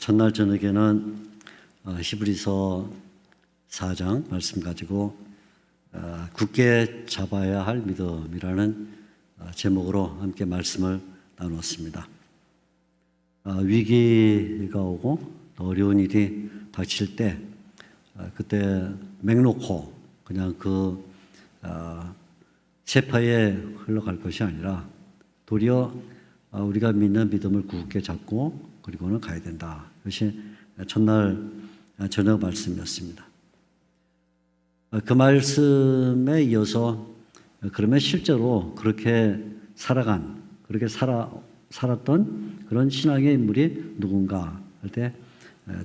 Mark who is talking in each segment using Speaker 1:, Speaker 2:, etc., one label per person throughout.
Speaker 1: 첫날 저녁에는 히브리서 4장 말씀 가지고 굳게 잡아야 할 믿음이라는 제목으로 함께 말씀을 나누었습니다. 위기가 오고 어려운 일이 닥칠 때 그때 맹놓고 그냥 그 세파에 흘러갈 것이 아니라 도리어 우리가 믿는 믿음을 굳게 잡고 그리고는 가야 된다. 그것이 첫날 저녁 말씀이었습니다. 그 말씀에 이어서 그러면 실제로 그렇게 그렇게 살았던 그런 신앙의 인물이 누군가 할 때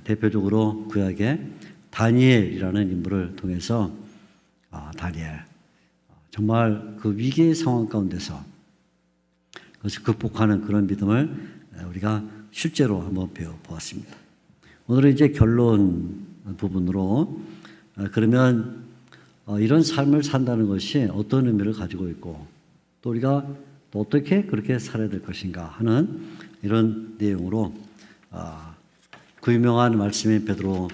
Speaker 1: 대표적으로 구약의 다니엘이라는 인물을 통해서 다니엘 정말 그 위기의 상황 가운데서 그것을 극복하는 그런 믿음을 우리가 실제로 한번 배워보았습니다. 오늘은 이제 결론 부분으로 그러면 이런 삶을 산다는 것이 어떤 의미를 가지고 있고 또 우리가 또 어떻게 그렇게 살아야 될 것인가 하는 이런 내용으로 그 유명한 말씀인 베드로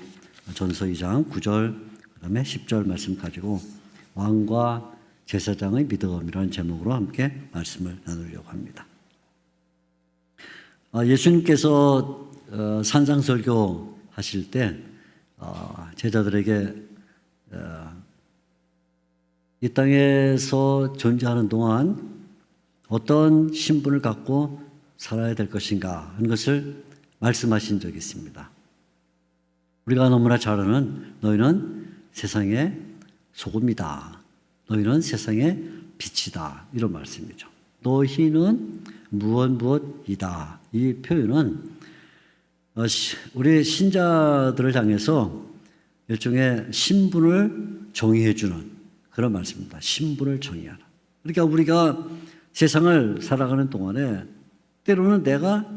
Speaker 1: 전서 2장 9절 그다음에 10절 말씀 가지고 왕과 제사장의 믿음이라는 제목으로 함께 말씀을 나누려고 합니다. 예수님께서 산상설교 하실 때 제자들에게 이 땅에서 존재하는 동안 어떤 신분을 갖고 살아야 될 것인가 하는 것을 말씀하신 적이 있습니다. 우리가 너무나 잘 아는 너희는 세상의 소금이다. 너희는 세상의 빛이다. 이런 말씀이죠. 너희는 무엇이다. 이 표현은 우리 신자들을 향해서 일종의 신분을 정의해주는 그런 말씀입니다. 신분을 정의하라. 그러니까 우리가 세상을 살아가는 동안에 때로는 내가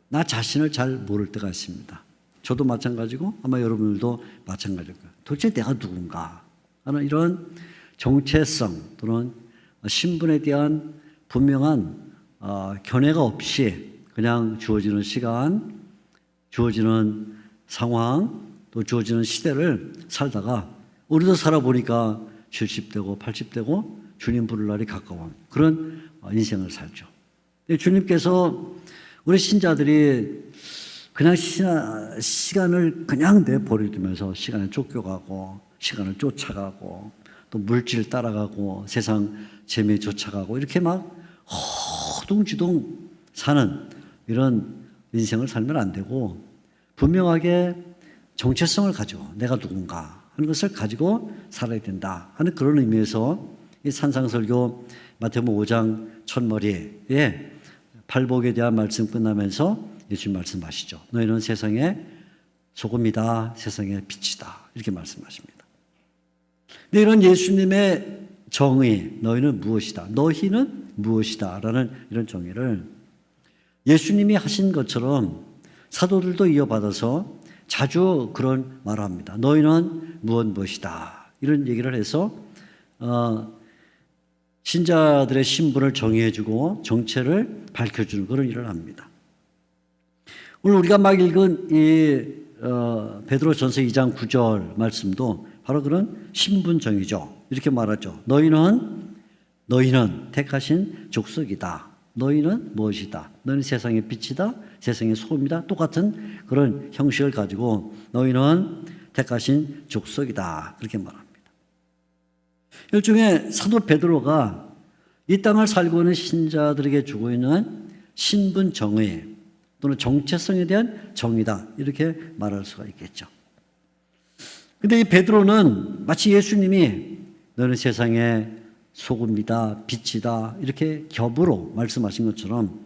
Speaker 1: 나 자신을 잘 모를 때가 있습니다. 저도 마찬가지고 아마 여러분들도 마찬가지일 거예요. 도대체 내가 누군가 하는 이런 정체성 또는 신분에 대한 분명한 견해가 없이 그냥 주어지는 시간, 주어지는 상황, 또 주어지는 시대를 살다가 우리도 살아보니까 70대고 80대고 주님 부를 날이 가까운 그런 인생을 살죠. 주님께서 우리 신자들이 그냥 시간을 그냥 내버려두면서 시간에 쫓겨가고 시간을 쫓아가고 또 물질 따라가고 세상 재미에 쫓아가고 이렇게 막 허둥지둥 사는 이런 인생을 살면 안 되고 분명하게 정체성을 가지고 내가 누군가 하는 것을 가지고 살아야 된다 하는 그런 의미에서 이 산상설교 마태복음 5장 첫머리에 팔복에 대한 말씀 끝나면서 예수님 말씀하시죠. 너희는 세상의 소금이다. 세상의 빛이다. 이렇게 말씀하십니다. 근데 이런 예수님의 정의 너희는 무엇이다. 너희는 무엇이다. 라는 이런 정의를 예수님이 하신 것처럼 사도들도 이어받아서 자주 그런 말을 합니다. 너희는 무엇이다. 이런 얘기를 해서 신자들의 신분을 정의해주고 정체를 밝혀주는 그런 일을 합니다. 오늘 우리가 막 읽은 이 베드로 전서 2장 9절 말씀도 바로 그런 신분 정의죠. 이렇게 말하죠. 너희는 택하신 족속이다. 너희는 무엇이다. 너희는 세상의 빛이다. 세상의 소금이다. 똑같은 그런 형식을 가지고 너희는 택하신 족속이다. 그렇게 말합니다. 일종의 사도 베드로가 이 땅을 살고 있는 신자들에게 주고 있는 신분 정의 또는 정체성에 대한 정의다. 이렇게 말할 수가 있겠죠. 근데 이 베드로는 마치 예수님이 너는 세상의 소금이다, 빛이다 이렇게 겹으로 말씀하신 것처럼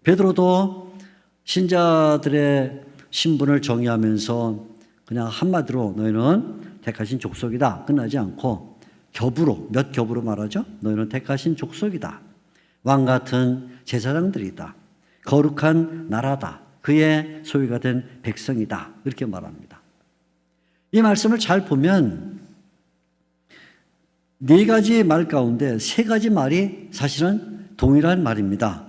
Speaker 1: 베드로도 신자들의 신분을 정의하면서 그냥 한마디로 너희는 택하신 족속이다 끝나지 않고 겹으로 몇 겹으로 말하죠. 너희는 택하신 족속이다. 왕 같은 제사장들이다. 거룩한 나라다. 그의 소유가 된 백성이다. 이렇게 말합니다. 이 말씀을 잘 보면 네 가지 말 가운데 세 가지 말이 사실은 동일한 말입니다.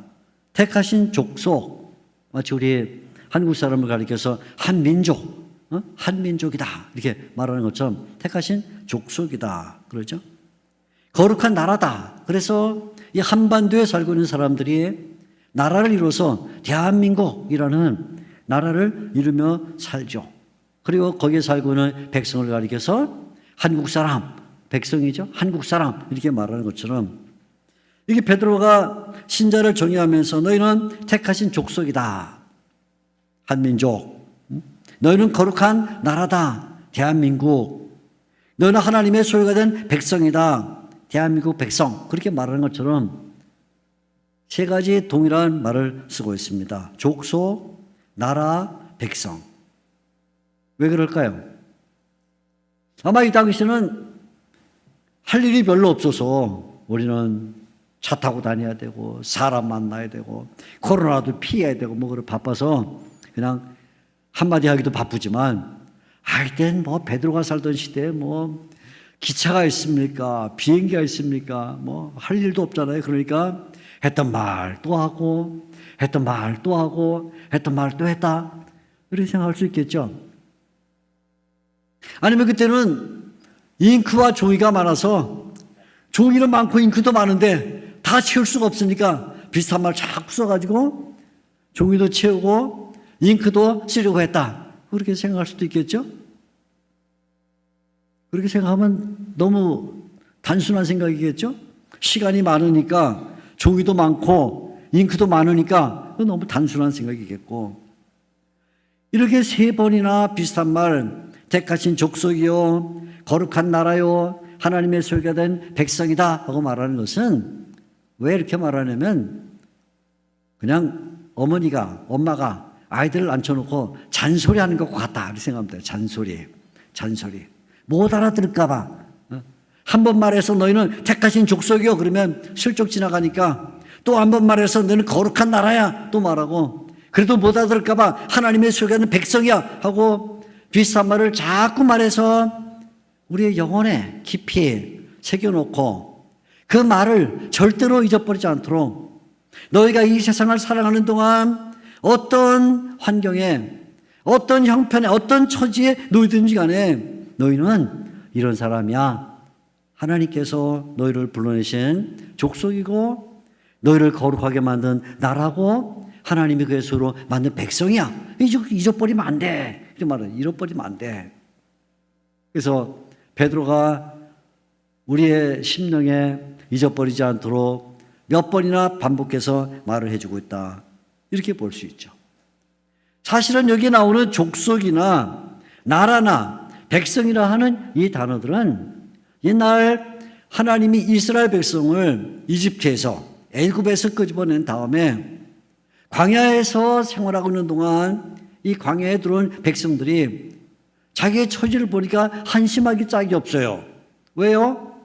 Speaker 1: 택하신 족속, 마치 우리 한국 사람을 가리켜서 한민족, 한민족이다 이렇게 말하는 것처럼 택하신 족속이다 그러죠. 거룩한 나라다. 그래서 이 한반도에 살고 있는 사람들이 나라를 이루어서 대한민국이라는 나라를 이루며 살죠. 그리고 거기에 살고 있는 백성을 가리켜서 한국 사람, 백성이죠. 한국 사람 이렇게 말하는 것처럼 이게 베드로가 신자를 정의하면서 너희는 택하신 족속이다. 한민족. 너희는 거룩한 나라다. 대한민국. 너희는 하나님의 소유가 된 백성이다. 대한민국 백성. 그렇게 말하는 것처럼 세 가지 동일한 말을 쓰고 있습니다. 족속, 나라, 백성. 왜 그럴까요? 아마 이 당시에는 할 일이 별로 없어서 우리는 차 타고 다녀야 되고 사람 만나야 되고 코로나도 피해야 되고 뭐 그래 바빠서 그냥 한마디 하기도 바쁘지만 이땐 뭐 베드로가 살던 시대에 뭐 기차가 있습니까? 비행기가 있습니까? 뭐 할 일도 없잖아요. 그러니까 했던 말 또 하고 했던 말 또 하고 했던 말 또 했다. 이렇게 생각할 수 있겠죠. 아니면 그때는 잉크와 종이가 많아서 종이는 많고 잉크도 많은데 다 채울 수가 없으니까 비슷한 말 자꾸 써가지고 종이도 채우고 잉크도 쓰려고 했다. 그렇게 생각할 수도 있겠죠. 그렇게 생각하면 너무 단순한 생각이겠죠. 시간이 많으니까 종이도 많고 잉크도 많으니까 너무 단순한 생각이겠고 이렇게 세 번이나 비슷한 말 택하신 족속이요 거룩한 나라요 하나님의 소유가 된 백성이다 하고 말하는 것은 왜 이렇게 말하냐면 그냥 엄마가 아이들을 앉혀놓고 잔소리하는 것 같다 이렇게 생각합니다. 잔소리 못 알아들을까 봐 한 번 말해서 너희는 택하신 족속이요 그러면 슬쩍 지나가니까 또 한 번 말해서 너희는 거룩한 나라야 또 말하고 그래도 못 알아들을까 봐 하나님의 소유가 된 백성이야 하고 비슷한 말을 자꾸 말해서 우리의 영혼에 깊이 새겨놓고 그 말을 절대로 잊어버리지 않도록 너희가 이 세상을 살아가는 동안 어떤 환경에 어떤 형편에 어떤 처지에 놓이든지 간에 너희는 이런 사람이야. 하나님께서 너희를 불러내신 족속이고 너희를 거룩하게 만든 나라고 하나님이 그의 소유로 만든 백성이야. 잊어버리면 안 돼. 이렇게 말해요. 잃어버리면 안 돼. 그래서 베드로가 우리의 심령에 잊어버리지 않도록 몇 번이나 반복해서 말을 해주고 있다. 이렇게 볼 수 있죠. 사실은 여기 나오는 족속이나 나라나 백성이라 하는 이 단어들은 옛날 하나님이 이스라엘 백성을 이집트에서 애굽에서 끄집어낸 다음에 광야에서 생활하고 있는 동안 이 광야에 들어온 백성들이 자기의 처지를 보니까 한심하기 짝이 없어요. 왜요?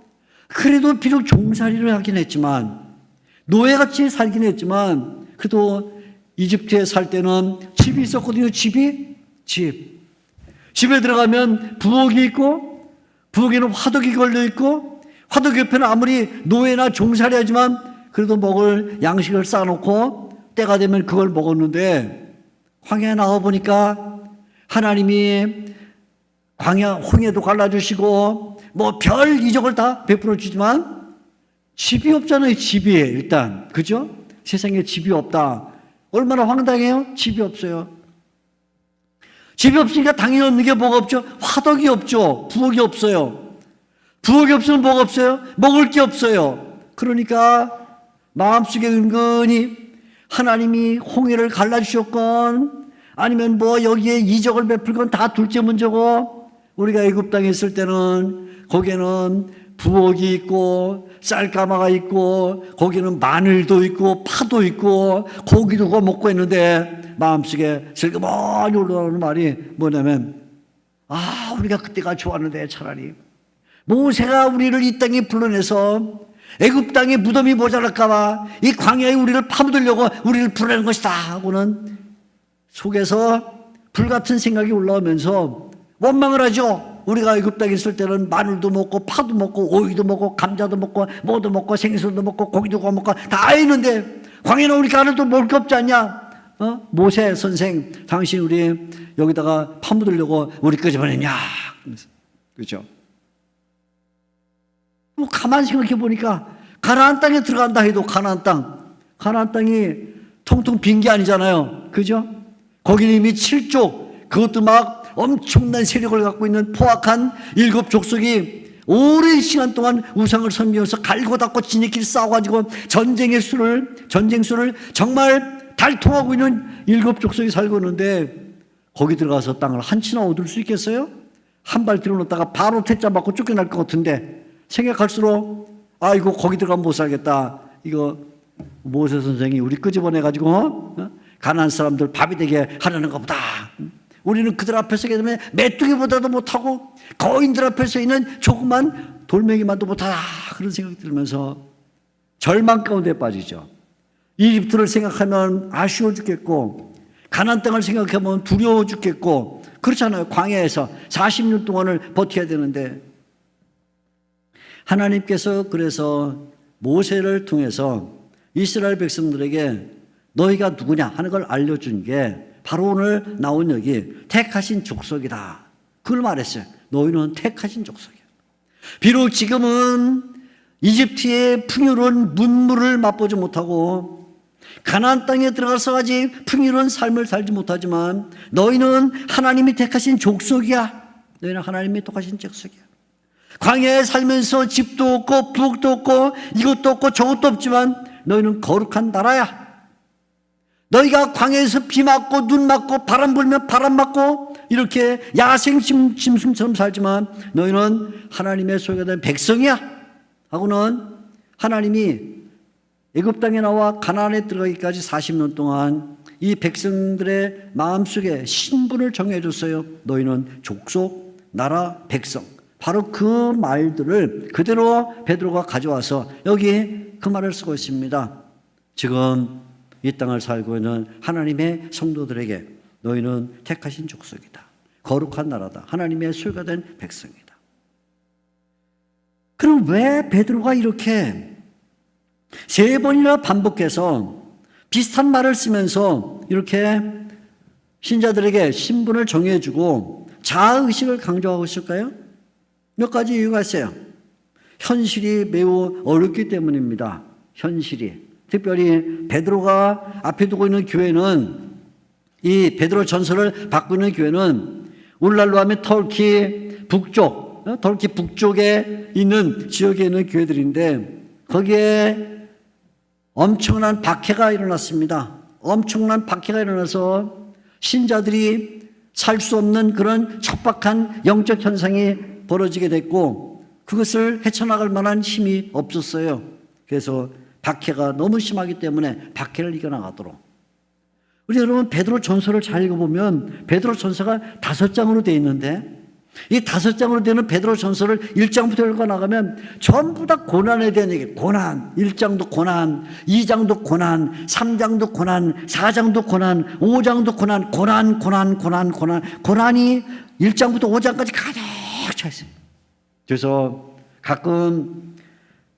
Speaker 1: 그래도 비록 종살이를 하긴 했지만 노예같이 살긴 했지만 그래도 이집트에 살 때는 집이 있었거든요. 집에 들어가면 부엌이 있고 부엌에는 화덕이 걸려 있고 화덕 옆에는 아무리 노예나 종살이 하지만 그래도 먹을 양식을 쌓아놓고 때가 되면 그걸 먹었는데 광야에 나와보니까 하나님이 광야 홍해도 갈라주시고 뭐 별 이적을 다 베풀어 주지만 집이 없잖아요. 집이 일단 그죠? 세상에 집이 없다. 얼마나 황당해요? 집이 없어요. 집이 없으니까 당연히 없는 게 뭐가 없죠? 화덕이 없죠. 부엌이 없어요. 부엌이 없으면 뭐가 없어요? 먹을 게 없어요. 그러니까 마음속에 은근히 하나님이 홍해를 갈라주셨건 아니면 뭐 여기에 이적을 베풀건 다 둘째 문제고 우리가 애굽 땅에 있을 때는 거기에는 부엌이 있고 쌀가마가 있고 거기는 마늘도 있고 파도 있고 고기도 구워 먹고 있는데 마음속에 슬그머니 올라오는 말이 뭐냐면 우리가 그때가 좋았는데 차라리 모세가 우리를 이 땅에 불러내서 애굽 땅에 무덤이 모자랄까 봐 이 광야에 우리를 파묻으려고 우리를 불러낸 것이다 하고는 속에서 불같은 생각이 올라오면서 원망을 하죠. 우리가 애굽 땅에 있을 때는 마늘도 먹고 파도 먹고 오이도 먹고 감자도 먹고 뭐도 먹고 생선도 먹고 고기도 구워 먹고 다 있는데 광야 나오니까 하나도 먹을 게 없지 않냐. 모세 선생, 당신 우리 여기다가 파묻으려고 우리 끄집어냈냐? 그렇죠? 뭐 가만히 생각해 보니까 가나안 땅에 들어간다 해도 가나안 땅이 통통 빈 게 아니잖아요. 그죠? 거기는 이미 7족, 그것도 막 엄청난 세력을 갖고 있는 포악한 7 족속이 오랜 시간 동안 우상을 섬기면서 갈고 닦고 지네끼리 싸워가지고 전쟁 수를 정말 달통하고 있는 7 족속이 살고 있는데 거기 들어가서 땅을 한 치나 얻을 수 있겠어요? 한 발 들어놓다가 바로 퇴짜 맞고 쫓겨날 것 같은데 생각할수록 아이고 거기 들어가면 못 살겠다. 이거 모세 선생이 우리 끄집어내가지고 가난한 사람들 밥이 되게 하려는 것보다 우리는 그들 앞에 서게 되면 메뚜기보다도 못하고 거인들 앞에 서 있는 조그만 돌멩이만도 못하다 그런 생각이 들면서 절망 가운데 빠지죠. 이집트를 생각하면 아쉬워 죽겠고 가나안 땅을 생각하면 두려워 죽겠고 그렇잖아요. 광야에서 40년 동안을 버텨야 되는데 하나님께서 그래서 모세를 통해서 이스라엘 백성들에게 너희가 누구냐 하는 걸 알려준 게 바로 오늘 나온 여기 택하신 족속이다. 그걸 말했어요. 너희는 택하신 족속이야. 비록 지금은 이집트의 풍요로운 문물을 맛보지 못하고 가나안 땅에 들어가서 아직 풍요로운 삶을 살지 못하지만 너희는 하나님이 택하신 족속이야. 너희는 하나님이 택하신 족속이야. 광야에 살면서 집도 없고 부엌도 없고 이것도 없고 저것도 없지만 너희는 거룩한 나라야. 너희가 광야에서 비 맞고 눈 맞고 바람 불면 바람 맞고 이렇게 야생 짐승처럼 살지만 너희는 하나님의 소유가 된 백성이야 하고는 하나님이 애굽 땅에 나와 가나안에 들어가기까지 40년 동안 이 백성들의 마음속에 신분을 정해줬어요. 너희는 족속, 나라, 백성. 바로 그 말들을 그대로 베드로가 가져와서 여기 그 말을 쓰고 있습니다. 지금 이 땅을 살고 있는 하나님의 성도들에게 너희는 택하신 족속이다. 거룩한 나라다. 하나님의 소유가 된 백성이다. 그럼 왜 베드로가 이렇게 3번이나 반복해서 비슷한 말을 쓰면서 이렇게 신자들에게 신분을 정해주고 자아의식을 강조하고 있을까요? 몇 가지 이유가 있어요. 현실이 매우 어렵기 때문입니다. 현실이. 특별히 베드로가 앞에 두고 있는 교회는 이 베드로 전설을 받고 있는 교회는 오늘날로 하면 터키 북쪽에 있는 지역에 있는 교회들인데 거기에 엄청난 박해가 일어났습니다. 엄청난 박해가 일어나서 신자들이 살 수 없는 그런 척박한 영적 현상이 벌어지게 됐고 그것을 헤쳐나갈 만한 힘이 없었어요. 그래서 박해가 너무 심하기 때문에 박해를 이겨나가도록. 우리 여러분 베드로 전서를 잘 읽어보면 베드로 전서가 5장으로 되어 있는데 이 5장으로 되는 베드로 전서를 1장부터 읽어나가면 전부 다 고난에 대한 얘기. 고난, 1장도 고난, 2장도 고난, 3장도 고난, 4장도 고난, 5장도 고난, 고난이 1장부터 5장까지 가득 차 있어요. 그래서 가끔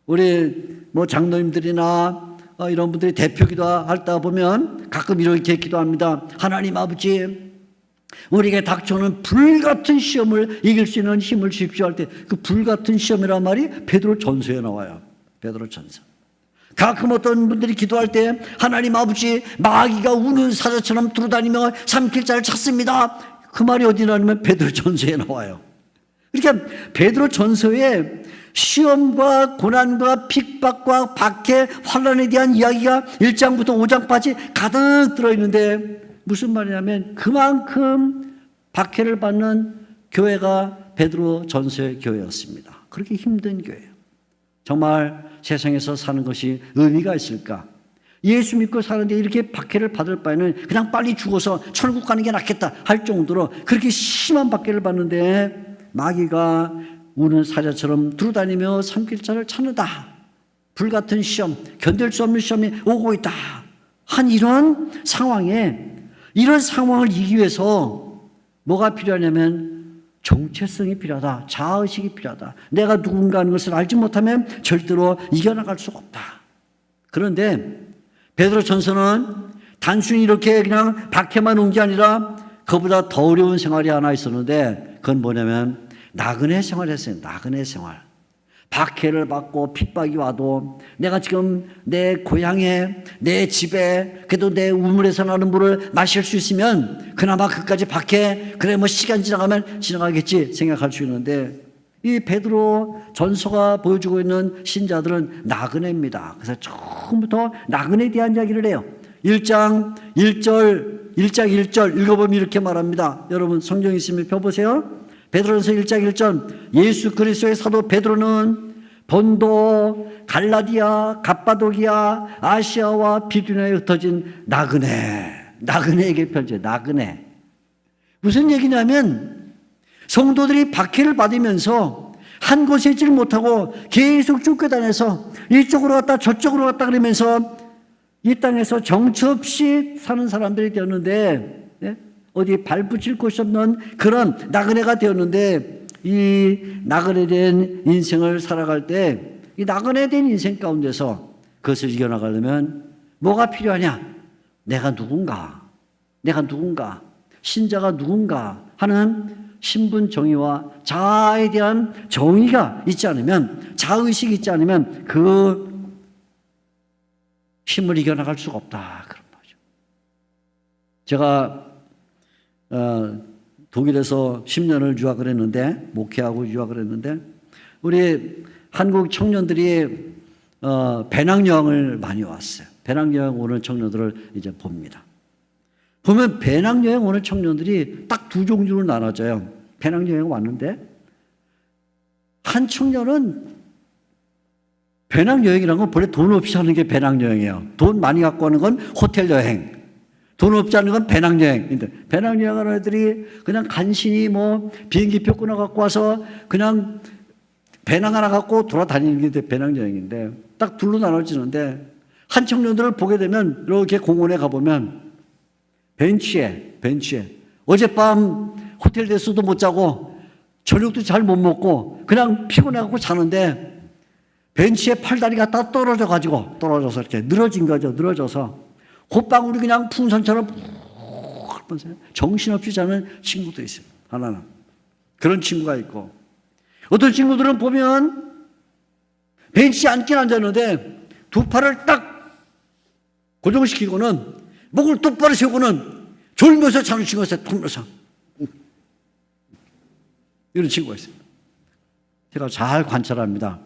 Speaker 1: 우리 장로님들이나 이런 분들이 대표 기도할 때 보면 가끔 이렇게 기도합니다. 하나님 아버지, 우리에게 닥쳐오는 불같은 시험을 이길 수 있는 힘을 주십시오 할 때 그 불같은 시험이란 말이 베드로 전서에 나와요. 베드로 전서. 가끔 어떤 분들이 기도할 때 하나님 아버지, 마귀가 우는 사자처럼 두루다니며 삼킬 자를 찾습니다. 그 말이 어디 나오냐면 베드로 전서에 나와요. 그러니까 베드로 전서에 시험과 고난과 핍박과 박해, 환난에 대한 이야기가 1장부터 5장까지 가득 들어있는데 무슨 말이냐면 그만큼 박해를 받는 교회가 베드로 전서의 교회였습니다. 그렇게 힘든 교회예요. 정말 세상에서 사는 것이 의미가 있을까? 예수 믿고 사는데 이렇게 박해를 받을 바에는 그냥 빨리 죽어서 천국 가는 게 낫겠다 할 정도로 그렇게 심한 박해를 받는데 마귀가 우는 사자처럼 두루다니며 삼킬 자를 찾는다. 불같은 시험, 견딜 수 없는 시험이 오고 있다. 한 이런 상황을 이기기 위해서 뭐가 필요하냐면 정체성이 필요하다. 자아의식이 필요하다. 내가 누군가 하는 것을 알지 못하면 절대로 이겨나갈 수가 없다. 그런데 베드로 전서는 단순히 이렇게 그냥 박해만 온 게 아니라 그보다 더 어려운 생활이 하나 있었는데 그건 뭐냐면 나그네 생활이었어요. 나그네 생활. 박해를 받고 핍박이 와도 내가 지금 내 고향에 내 집에 그래도 내 우물에서 나는 물을 마실 수 있으면 그나마 그까지 박해 그래 뭐 시간 지나가면 지나가겠지 생각할 수 있는데 이 베드로 전서가 보여주고 있는 신자들은 나그네입니다. 그래서 처음부터 나그네에 대한 이야기를 해요. 1장 1절 읽어보면 이렇게 말합니다. 여러분 성경 있으면 펴보세요. 베드로전서 1장 1절 예수 그리스도의 사도 베드로는 본도, 갈라디아, 갑바도기아, 아시아와 비두니아에 흩어진 나그네에게 편지해요. 나그네. 무슨 얘기냐면 성도들이 박해를 받으면서 한 곳에 있지를 못하고 계속 쫓겨다녀서 이쪽으로 갔다 저쪽으로 갔다 그러면서 이 땅에서 정처 없이 사는 사람들이 되었는데 어디 발붙일 곳이 없는 그런 나그네가 되었는데 이 나그네된 인생을 살아갈 때 이 나그네된 인생 가운데서 그것을 이겨나가려면 뭐가 필요하냐? 내가 누군가 신자가 누군가 하는 신분 정의와 자아에 대한 정의가 있지 않으면 자의식이 있지 않으면 그 힘을 이겨나갈 수가 없다 그런 거죠. 제가 독일에서 10년을 유학을 했는데 목회하고 유학을 했는데 우리 한국 청년들이 배낭여행을 많이 왔어요. 배낭여행 오는 청년들을 이제 봅니다. 보면 배낭여행 오는 청년들이 딱 두 종류로 나눠져요. 배낭여행 왔는데 한 청년은 배낭여행이라는 건 본래 돈 없이 하는 게 배낭여행이에요. 돈 많이 갖고 하는 건 호텔여행. 돈 없지 않은 건 배낭여행인데 배낭여행하는 애들이 그냥 간신히 뭐 비행기표 끊어 갖고 와서 그냥 배낭 하나 갖고 돌아다니는 게 배낭여행인데 딱 둘로 나눠지는데 한 청년들을 보게 되면 이렇게 공원에 가보면 벤치에 어젯밤 호텔 데서도 못 자고 저녁도 잘 못 먹고 그냥 피곤해 갖고 자는데 벤치에 팔다리가 다 떨어져서 이렇게 늘어진 거죠. 늘어져서 콧방울이 그냥 풍선처럼 정신없이 자는 친구도 있어요. 하나는. 그런 친구가 있고 어떤 친구들은 보면 벤치에 앉긴 앉았는데 두 팔을 딱 고정시키고는 목을 똑바로 세우고는 졸면서 자는 친구가 있어요. 졸면서. 이런 친구가 있어요. 제가 잘 관찰합니다.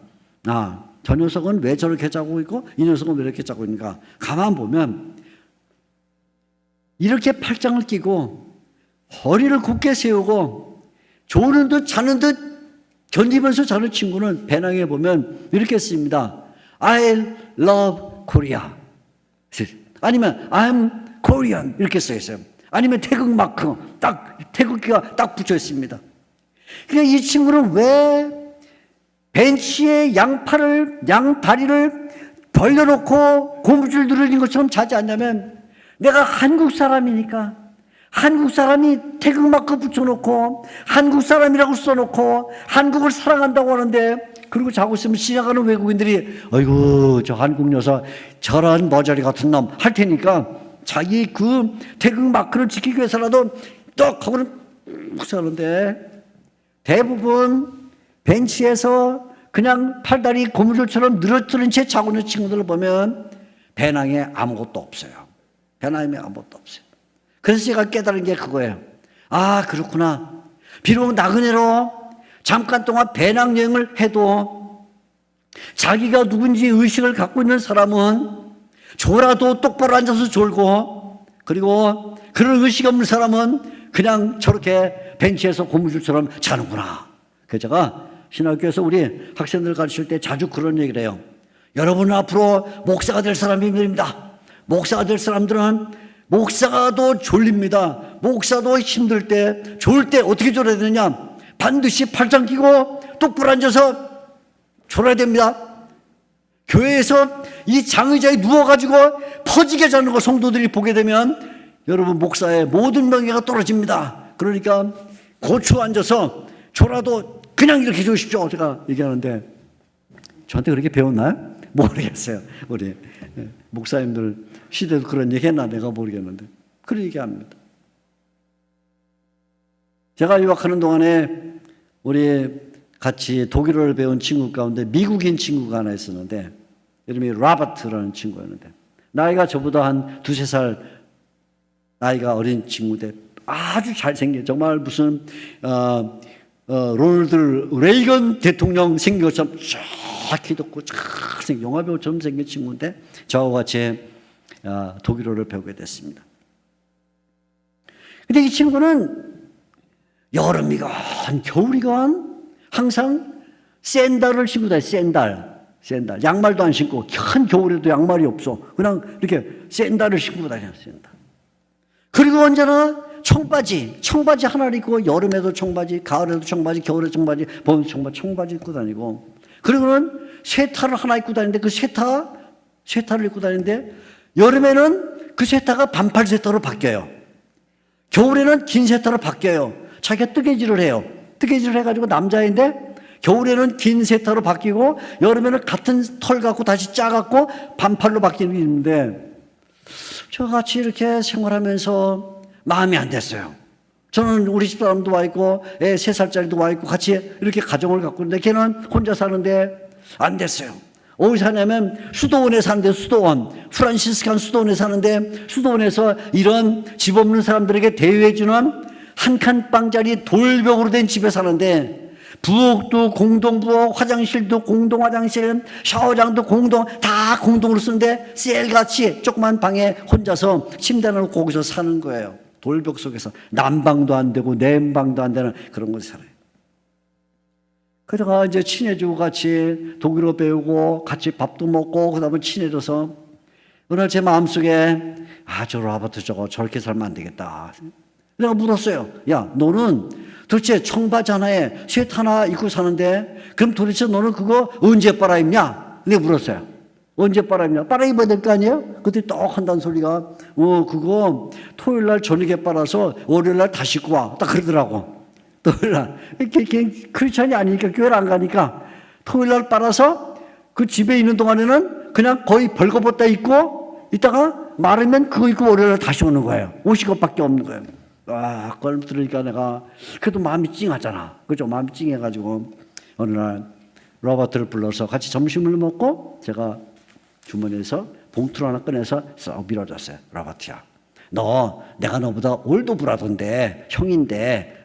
Speaker 1: 저 녀석은 왜 저렇게 자고 있고 이 녀석은 왜 이렇게 자고 있는가. 가만 보면 이렇게 팔짱을 끼고 허리를 굳게 세우고 조는 듯 자는 듯 견디면서 자는 친구는 배낭에 보면 이렇게 씁니다. I love Korea. 아니면 I'm Korean 이렇게 써 있어요. 아니면 태극 마크 딱 태극기가 딱 붙여 있습니다. 그러니까 이 친구는 왜 벤치에 양다리를 벌려놓고 고무줄 누르는 것처럼 자지 않냐면 내가 한국 사람이니까 한국 사람이 태극마크 붙여놓고 한국 사람이라고 써놓고 한국을 사랑한다고 하는데 그리고 자고 있으면 지나가는 외국인들이 어이구 저 한국 녀석 저런 머저리 같은 놈 할 테니까 자기 그 태극마크를 지키기 위해서라도 떡 하고는 묵사하는데 대부분 벤치에서 그냥 팔다리 고무줄처럼 늘어뜨린 채 자고 있는 친구들을 보면 배낭에 아무것도 없어요. 배낭에 아무것도 없어요. 그래서 제가 깨달은 게 그거예요. 그렇구나. 비록 나그네로 잠깐 동안 배낭여행을 해도 자기가 누군지 의식을 갖고 있는 사람은 졸아도 똑바로 앉아서 졸고 그리고 그런 의식 없는 사람은 그냥 저렇게 벤치에서 고무줄처럼 자는구나. 그래서 제가 신학교에서 우리 학생들 가르칠 때 자주 그런 얘기를 해요. 여러분은 앞으로 목사가 될 사람입니다. 목사가 될 사람들은 목사가도 졸립니다. 목사도 힘들 때, 졸을 때 어떻게 졸아야 되느냐? 반드시 팔짱 끼고 똑바로 앉아서 졸아야 됩니다. 교회에서 이 장의자에 누워가지고 퍼지게 자는 거 성도들이 보게 되면 여러분 목사의 모든 명예가 떨어집니다. 그러니까 고추 앉아서 졸아도 그냥 이렇게 주십시오. 제가 얘기하는데 저한테 그렇게 배웠나요? 모르겠어요. 우리 목사님들 시대도 그런 얘기 했나 내가 모르겠는데 그런 얘기 합니다. 제가 유학하는 동안에 우리 같이 독일어를 배운 친구 가운데 미국인 친구가 하나 있었는데 이름이 로버트라는 친구였는데 나이가 저보다 한 두세 살 나이가 어린 친구인데 아주 잘생겨 정말 무슨 로널드 레이건 대통령 생긴 것처럼 쫙 키도고 쫙 생긴 영화배우처럼 생긴 친구인데 저와 같이 독일어를 배우게 됐습니다. 근데 이 친구는 여름이건 겨울이건 항상 샌들을 신고 다녀요. 샌들. 양말도 안 신고 한 겨울에도 양말이 없어. 그냥 이렇게 샌들을 신고 다녀요. 샌들. 그리고 언제나 청바지 하나를 입고 여름에도 청바지, 가을에도 청바지, 겨울에도 청바지, 봄에도 청바지 입고 다니고 그리고는 쇠타를 하나 입고 다니는데 그 쇠타를 입고 다니는데 여름에는 그 쇠타가 반팔 쇠타로 바뀌어요. 겨울에는 긴 쇠타로 바뀌어요. 자기가 뜨개질을 해요. 뜨개질을 해가지고 남자인데 겨울에는 긴 쇠타로 바뀌고 여름에는 같은 털 갖고 다시 짜갖고 반팔로 바뀌는 게 있는데 저같이 이렇게 생활하면서 마음이 안 됐어요. 저는 우리 집사람도 와 있고 애 3살짜리도 와 있고 같이 이렇게 가정을 갖고 있는데 걔는 혼자 사는데 안 됐어요. 어디 사냐면 수도원에 사는데 수도원 프란시스칸 수도원에 사는데 수도원에서 이런 집 없는 사람들에게 대우해주는 한 칸 방짜리 돌벽으로 된 집에 사는데 부엌도 공동 부엌, 화장실도 공동 화장실, 샤워장도 다 공동으로 쓰는데 셀같이 조그만 방에 혼자서 침대 놓고 거기서 사는 거예요. 돌벽 속에서 난방도 안 되고 냉방도 안 되는 그런 곳에 살아요. 그러다가 이제 친해지고 같이 독일어 배우고 같이 밥도 먹고 그다음에 친해져서 어느 날 제 마음속에 저 로버트 저렇게 살면 안 되겠다. 내가 물었어요. 야, 너는 도대체 청바지 하나에 셋 하나 입고 사는데 그럼 도대체 너는 그거 언제 빨아입냐? 내가 물었어요. 언제 빨아입냐? 빨아입어야 될 거 아니에요? 그때 떡 한다는 소리가 그거 토요일 날 저녁에 빨아서 월요일 날 다시 입고 와. 딱 그러더라고. 토요일 날. 크리스찬이 아니니까 교회를 안 가니까 토요일 날 빨아서 그 집에 있는 동안에는 그냥 거의 벌거벗다 입고 이따가 마르면 그거 입고 월요일 날 다시 오는 거예요. 옷이 것밖에 없는 거예요. 그걸 들으니까 내가 그래도 마음이 찡하잖아. 그죠? 마음이 찡해가지고 어느 날 로버트를 불러서 같이 점심을 먹고 제가 주머니에서 봉투를 하나 꺼내서 쏙 밀어줬어요. 로버트야, 내가 너보다 올드 브라더인데 형인데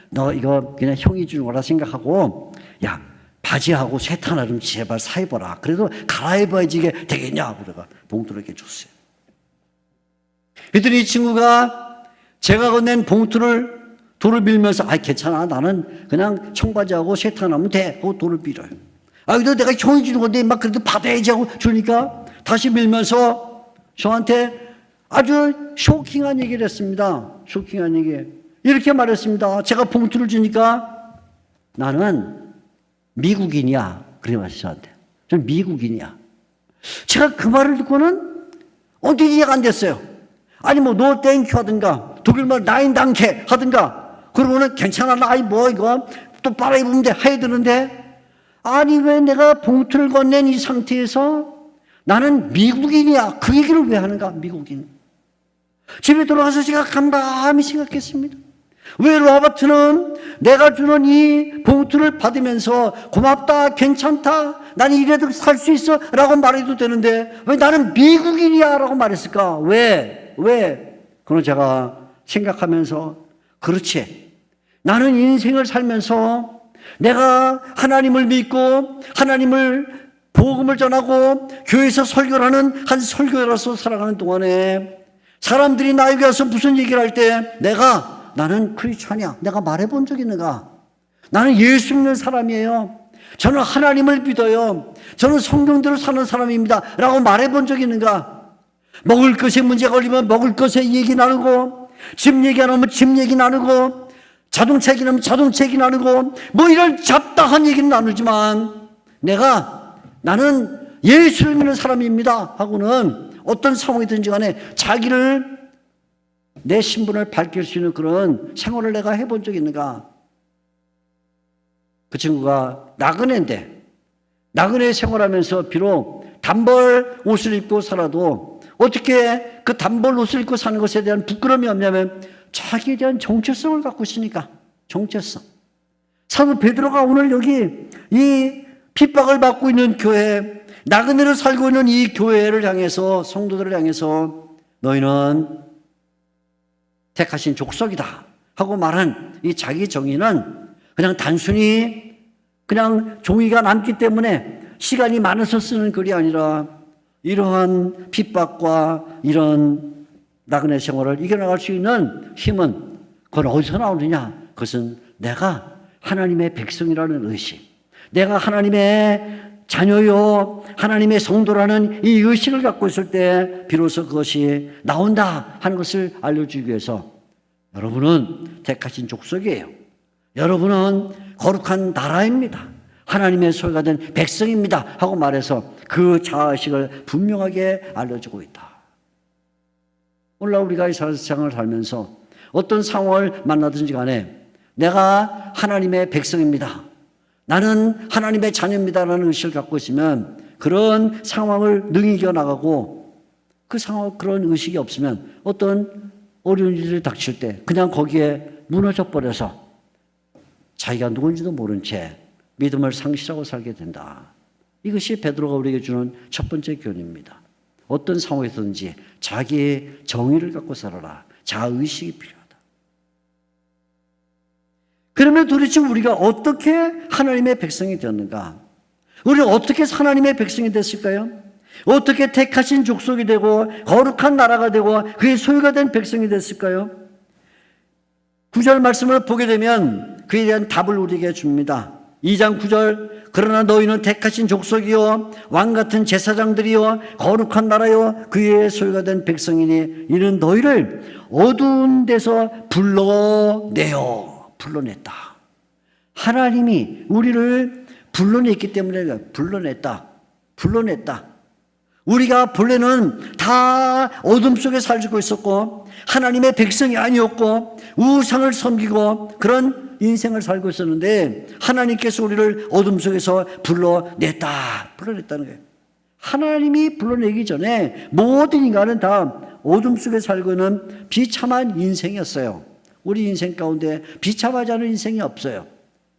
Speaker 1: 너 이거 그냥 형이 주는 거라 생각하고 야 바지하고 셋 하나 좀 제발 사입어라. 그래도 갈아입어야지 이게 되겠냐. 그래가 봉투를 이렇게 줬어요. 그랬더니 이 친구가 제가 건넨 봉투를 돌을 밀면서 괜찮아 나는 그냥 청바지하고 셋 하나 하면 돼 하고 돌을 밀어요. 그래도 내가 형이 주는 건데 막 그래도 받아야지 하고 주니까 다시 밀면서 저한테 아주 쇼킹한 얘기를 했습니다. 쇼킹한 얘기. 이렇게 말했습니다. 제가 봉투를 주니까 나는 미국인이야. 그래 말했어요. 저한테. 저는 미국인이야. 제가 그 말을 듣고는 어떻게 이해가 안 됐어요. 아니 너 땡큐 하든가 독일말 나인 당케 하든가 그러고는 괜찮아 나이 이거 또 빨아입으면 돼 해야 되는데 아니 왜 내가 봉투를 건넨 이 상태에서 나는 미국인이야 그 얘기를 왜 하는가. 미국인. 집에 들어가서 제가 간밤히 생각했습니다. 왜 로버트는 내가 주는 이 봉투를 받으면서 고맙다 괜찮다 나는 이래도 살 수 있어 라고 말해도 되는데 왜 나는 미국인이야 라고 말했을까. 왜? 그럼 제가 생각하면서 그렇지 나는 인생을 살면서 내가 하나님을 믿고 하나님을 복음을 전하고 교회에서 설교를 하는 한 설교자로서 살아가는 동안에 사람들이 나에게 와서 무슨 얘기를 할 때 나는 크리스찬이야 내가 말해본 적 있는가. 나는 예수 믿는 사람이에요. 저는 하나님을 믿어요. 저는 성경대로 사는 사람입니다 라고 말해본 적 있는가. 먹을 것에 문제가 걸리면 먹을 것에 얘기 나누고 집 얘기 안 하면 집 얘기 나누고 자동차 얘기 나누면 자동차 얘기 나누고 이런 잡다한 얘기는 나누지만 나는 예수를 믿는 사람입니다 하고는 어떤 상황이든지 간에 자기를 내 신분을 밝힐 수 있는 그런 생활을 내가 해본 적이 있는가. 그 친구가 나그네인데 나그네 생활하면서 비록 단벌 옷을 입고 살아도 어떻게 그 단벌 옷을 입고 사는 것에 대한 부끄러움이 없냐면 자기에 대한 정체성을 갖고 있으니까. 정체성. 사도 베드로가 오늘 여기 이 핍박을 받고 있는 교회, 나그네로 살고 있는 이 교회를 향해서, 성도들을 향해서 너희는 택하신 족속이다 하고 말한 이 자기 정의는 그냥 단순히 그냥 종이가 남기 때문에 시간이 많아서 쓰는 글이 아니라 이러한 핍박과 이런 나그네 생활을 이겨나갈 수 있는 힘은 그건 어디서 나오느냐? 그것은 내가 하나님의 백성이라는 의식, 내가 하나님의 자녀요 하나님의 성도라는 이 의식을 갖고 있을 때 비로소 그것이 나온다 하는 것을 알려주기 위해서 여러분은 택하신 족속이에요. 여러분은 거룩한 나라입니다. 하나님의 소유가 된 백성입니다 하고 말해서 그 자아의식을 분명하게 알려주고 있다. 오늘날 우리가 이 세상을 살면서 어떤 상황을 만나든지 간에 내가 하나님의 백성입니다, 나는 하나님의 자녀입니다라는 의식을 갖고 있으면 그런 상황을 능히 이겨나가고, 그 상황, 그런 의식이 없으면 어떤 어려운 일이 닥칠 때 그냥 거기에 무너져 버려서 자기가 누군지도 모른 채 믿음을 상실하고 살게 된다. 이것이 베드로가 우리에게 주는 첫 번째 교훈입니다. 어떤 상황에서든지 자기의 정의를 갖고 살아라. 자아의식이 필요하다. 그러면 도대체 우리가 어떻게 하나님의 백성이 되었는가? 우리가 어떻게 하나님의 백성이 됐을까요? 어떻게 택하신 족속이 되고 거룩한 나라가 되고 그의 소유가 된 백성이 됐을까요? 9절 말씀을 보게 되면 그에 대한 답을 우리에게 줍니다. 2장 9절, 그러나 너희는 택하신 족속이요 왕같은 제사장들이요 거룩한 나라요 그의 소유가 된 백성이니 이는 너희를 어두운 데서 불러냈다. 하나님이 우리를 불러냈기 때문에 불러냈다. 우리가 본래는 다 어둠 속에 살고 있었고 하나님의 백성이 아니었고 우상을 섬기고 그런 인생을 살고 있었는데 하나님께서 우리를 어둠 속에서 불러냈다는 거예요. 하나님이 불러내기 전에 모든 인간은 다 어둠 속에 살고 있는 비참한 인생이었어요. 우리 인생 가운데 비참하지 않은 인생이 없어요.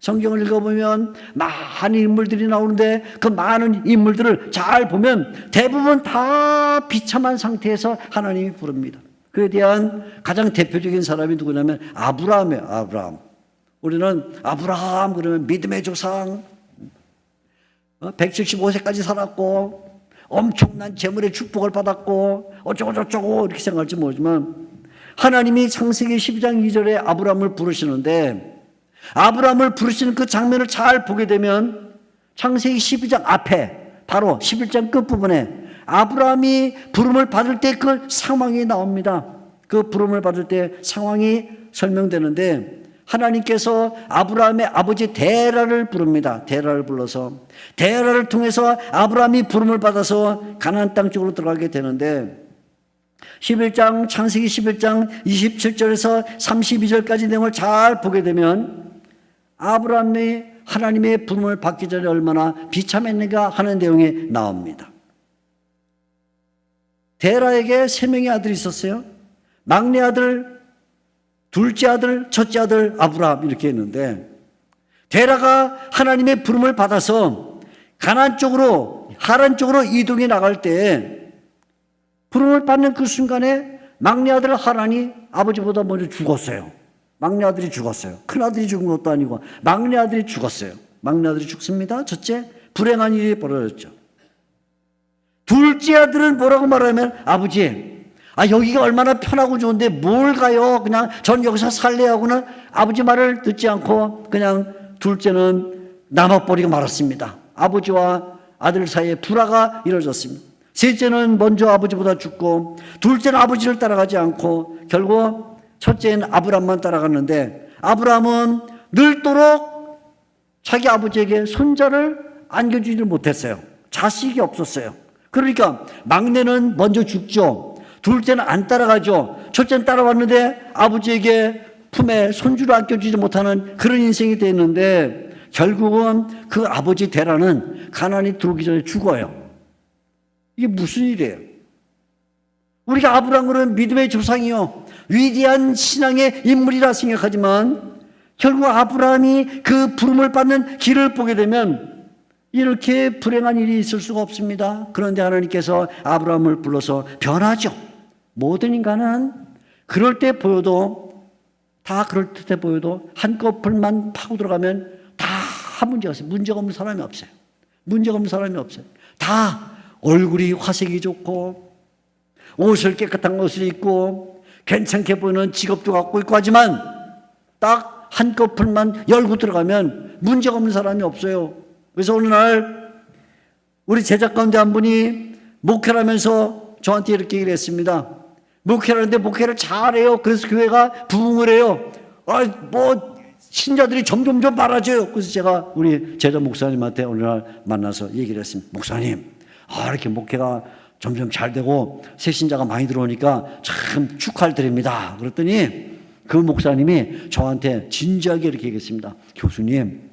Speaker 1: 성경을 읽어보면 많은 인물들이 나오는데 그 많은 인물들을 잘 보면 대부분 다 비참한 상태에서 하나님이 부릅니다. 그에 대한 가장 대표적인 사람이 누구냐면 아브라함이에요. 아브라함. 우리는 아브라함 그러면 믿음의 조상, 175세까지 살았고 엄청난 재물의 축복을 받았고 어쩌고저쩌고 이렇게 생각할지 모르지만 하나님이 창세기 12장 2절에 아브라함을 부르시는데 아브라함을 부르시는 그 장면을 잘 보게 되면 창세기 12장 앞에 바로 11장 끝부분에 아브라함이 부름을 받을 때 그 상황이 나옵니다. 그 부름을 받을 때 상황이 설명되는데 하나님께서 아브라함의 아버지 데라를 부릅니다. 데라를 불러서 데라를 통해서 아브라함이 부름을 받아서 가나안 땅 쪽으로 들어가게 되는데 11장 창세기 11장 27절에서 32절까지 내용을 잘 보게 되면 아브라함이 하나님의 부름을 받기 전에 얼마나 비참했는가 하는 내용이 나옵니다. 데라에게 3명의 아들이 있었어요. 막내 아들, 둘째 아들, 첫째 아들 아브라함 이렇게 했는데 데라가 하나님의 부름을 받아서 가나안 쪽으로 하란 쪽으로 이동해 나갈 때 부름을 받는 그 순간에 막내 아들 하란이 아버지보다 먼저 죽었어요. 막내 아들이 죽었어요. 큰 아들이 죽은 것도 아니고 막내 아들이 죽었어요. 막내 아들이 죽습니다. 첫째, 불행한 일이 벌어졌죠. 둘째 아들은 뭐라고 말하면 아버지, 여기가 얼마나 편하고 좋은데 뭘 가요? 그냥 전 여기서 살래요 하고는 아버지 말을 듣지 않고 그냥 둘째는 남아버리고 말았습니다. 아버지와 아들 사이에 불화가 이루어졌습니다. 셋째는 먼저 아버지보다 죽고 둘째는 아버지를 따라가지 않고 결국 첫째는 아브람만 따라갔는데 아브람은 늘도록 자기 아버지에게 손자를 안겨주지 못했어요. 자식이 없었어요. 그러니까 막내는 먼저 죽죠. 둘째는 안 따라가죠. 첫째는 따라왔는데 아버지에게 품에 손주를 안겨주지 못하는 그런 인생이 됐는데 결국은 그 아버지 데라는 가나안이 들어오기 전에 죽어요. 이게 무슨 일이에요? 우리가 아브라함은 믿음의 조상이요 위대한 신앙의 인물이라 생각하지만 결국 아브라함이 그 부름을 받는 길을 보게 되면 이렇게 불행한 일이 있을 수가 없습니다. 그런데 하나님께서 아브라함을 불러서 변하죠. 모든 인간은 그럴 때 보여도 다 그럴 때 보여도 한꺼풀만 파고 들어가면 다 문제가 없어요. 문제가 없는 사람이 없어요. 문제가 없는 사람이 없어요. 다 얼굴이 화색이 좋고 옷을 깨끗한 옷을 입고 괜찮게 보이는 직업도 갖고 있고 하지만 딱 한꺼풀만 열고 들어가면 문제가 없는 사람이 없어요. 그래서 어느 날 우리 제자 가운데 한 분이 목회를 하면서 저한테 이렇게 얘기를 했습니다. 목회를 하는데 목회를 잘해요. 그래서 교회가 부흥을 해요. 신자들이 점점 많아져요. 그래서 제가 우리 제자 목사님한테 어느 날 만나서 얘기를 했습니다. 목사님, 이렇게 목회가 점점 잘 되고 새 신자가 많이 들어오니까 참 축하를 드립니다. 그랬더니 그 목사님이 저한테 진지하게 이렇게 얘기했습니다. 교수님,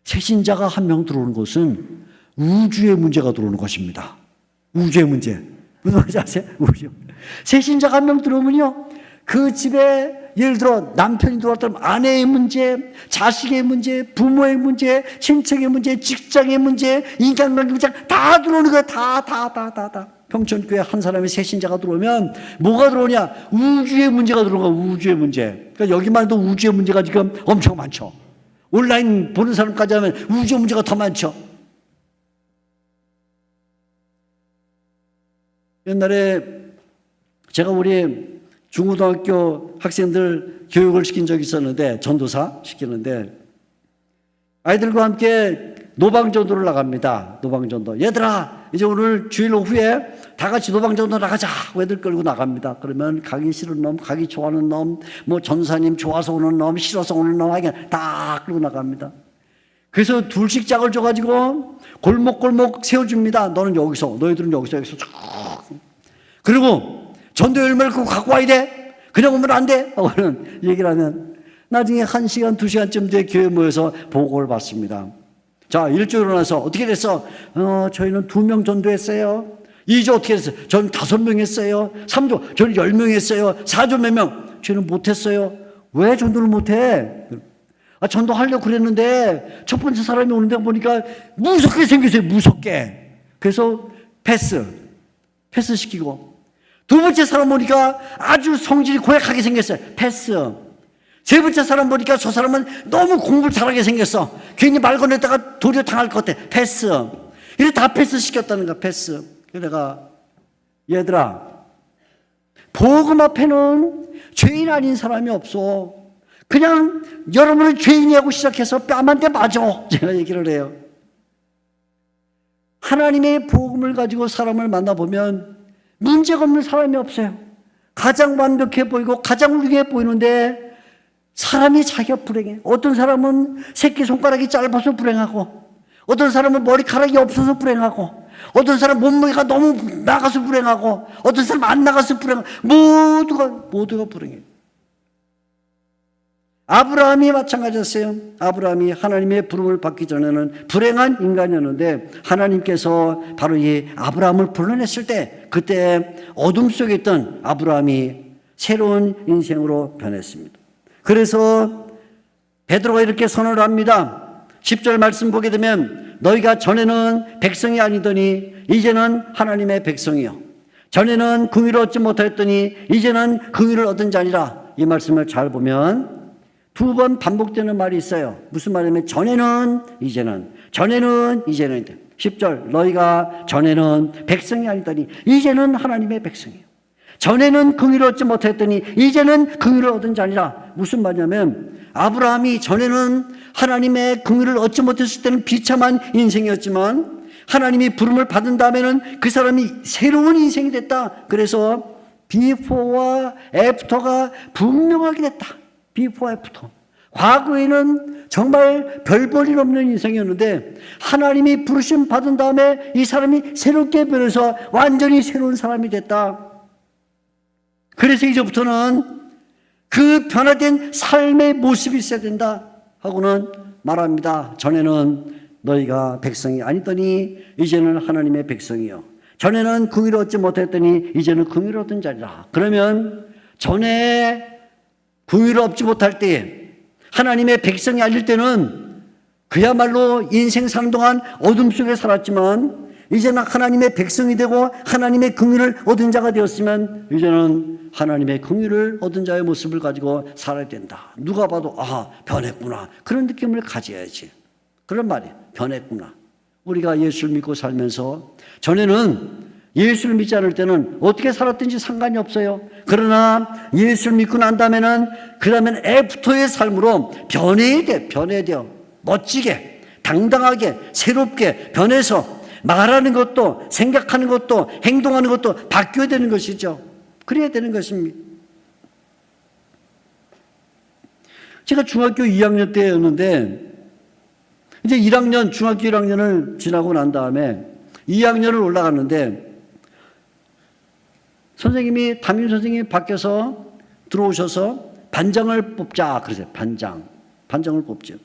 Speaker 1: 새 신자가 한 명 들어오는 것은 우주의 문제가 들어오는 것입니다. 우주의 문제. 무슨 말인지 아세요? 우주. 새 신자가 한 명 들어오면요, 그 집에 예를 들어 남편이 들어왔다면 아내의 문제, 자식의 문제, 부모의 문제, 친척의 문제, 직장의 문제, 인간관계 문제 다 들어오는 거예요. 다. 평촌교회 한 사람이 새 신자가 들어오면 뭐가 들어오냐? 우주의 문제가 들어오는 거야. 우주의 문제. 그러니까 여기만 해도 우주의 문제가 지금 엄청 많죠. 온라인 보는 사람까지 하면 우주의 문제가 더 많죠. 옛날에 제가 우리 중고등학교 학생들 교육을 시킨 적이 있었는데, 전도사 시키는데 아이들과 함께 노방전도를 나갑니다. 노방전도. 얘들아, 이제 오늘 주일 오후에 다 같이 노방전도 나가자 하고 애들 끌고 나갑니다. 그러면 가기 싫은 놈, 가기 좋아하는 놈, 뭐 전사님 좋아서 오는 놈, 싫어서 오는 놈 하여간 다 끌고 나갑니다. 그래서 둘씩 짝을 줘가지고 골목골목 세워줍니다. 너는 여기서, 너희들은 여기서 쭉. 그리고 전도 열매를 갖고 와야 돼. 그냥 오면 안 돼. 하고는 얘기를 하면 나중에 1시간, 2시간쯤 뒤에 교회 모여서 보고를 받습니다. 자, 1주 일어나서 어떻게 됐어? 저희는 2명 전도했어요. 2주 어떻게 됐어요? 저는 5명 했어요. 3주 저는 10명 했어요. 4주 몇 명? 저는 못했어요. 왜 전도를 못해? 전도하려고 그랬는데 첫 번째 사람이 오는데 보니까 무섭게 생겼어요. 무섭게. 그래서 패스 시키고, 두 번째 사람 보니까 아주 성질이 고약하게 생겼어요. 패스. 세 번째 사람 보니까 저 사람은 너무 공부를 잘하게 생겼어. 괜히 말 건넸다가 도리어 당할 것 같아. 패스. 이래 다 패스 시켰다는 거야. 패스. 그래서 내가, 얘들아, 복음 앞에는 죄인 아닌 사람이 없어. 그냥 여러분은 죄인이라고 시작해서 뺨 한 대 맞아. 제가 얘기를 해요. 하나님의 복음을 가지고 사람을 만나보면 문제가 없는 사람이 없어요. 가장 완벽해 보이고 가장 훌륭해 보이는데 사람이 자기가 불행해. 어떤 사람은 새끼손가락이 짧아서 불행하고, 어떤 사람은 머리카락이 없어서 불행하고, 어떤 사람 몸무게가 너무 나가서 불행하고, 어떤 사람 안 나가서 불행하고, 모두가 불행해. 아브라함이 마찬가지였어요. 아브라함이 하나님의 부름을 받기 전에는 불행한 인간이었는데 하나님께서 바로 이 아브라함을 불러냈을 때, 그때 어둠 속에 있던 아브라함이 새로운 인생으로 변했습니다. 그래서 베드로가 이렇게 선언을 합니다. 10절 말씀 보게 되면 너희가 전에는 백성이 아니더니 이제는 하나님의 백성이요, 전에는 긍휼을 얻지 못하였더니 이제는 긍휼을 얻은 자니라. 이 말씀을 잘 보면 2번 반복되는 말이 있어요. 무슨 말이냐면 전에는, 이제는, 전에는, 이제는. 10절 너희가 전에는 백성이 아니더니 이제는 하나님의 백성이요, 전에는 긍휼을 얻지 못했더니 이제는 긍휼을 얻은 자니라. 무슨 말이냐면 아브라함이 전에는 하나님의 긍휼을 얻지 못했을 때는 비참한 인생이었지만 하나님이 부름을 받은 다음에는 그 사람이 새로운 인생이 됐다. 그래서 비포와 애프터가 분명하게 됐다. 비포와 애프터. 과거에는 정말 별 볼 일 없는 인생이었는데 하나님이 부르심 받은 다음에 이 사람이 새롭게 변해서 완전히 새로운 사람이 됐다. 그래서 이제부터는 그 변화된 삶의 모습이 있어야 된다 하고는 말합니다. 전에는 너희가 백성이 아니더니 이제는 하나님의 백성이요, 전에는 긍휼을 얻지 못했더니 이제는 긍휼을 얻은 자리라. 그러면 전에 긍휼을 얻지 못할 때, 하나님의 백성이 아닐 때는 그야말로 인생 사는 동안 어둠 속에 살았지만, 이제는 하나님의 백성이 되고 하나님의 긍휼을 얻은 자가 되었으면 이제는 하나님의 긍휼을 얻은 자의 모습을 가지고 살아야 된다. 누가 봐도 변했구나, 그런 느낌을 가져야지. 그런 말이에요. 변했구나. 우리가 예수를 믿고 살면서, 전에는 예수를 믿지 않을 때는 어떻게 살았든지 상관이 없어요. 그러나 예수를 믿고 난 다음에는 애프터의 삶으로 변해야 돼요. 멋지게, 당당하게, 새롭게 변해서 말하는 것도, 생각하는 것도, 행동하는 것도 바뀌어야 되는 것이죠. 그래야 되는 것입니다. 제가 중학교 2학년 때였는데, 이제 1학년, 중학교 1학년을 지나고 난 다음에 2학년을 올라갔는데, 선생님이, 담임 선생님이 밖에서 들어오셔서 반장을 뽑자 그러세요. 반장을 뽑죠.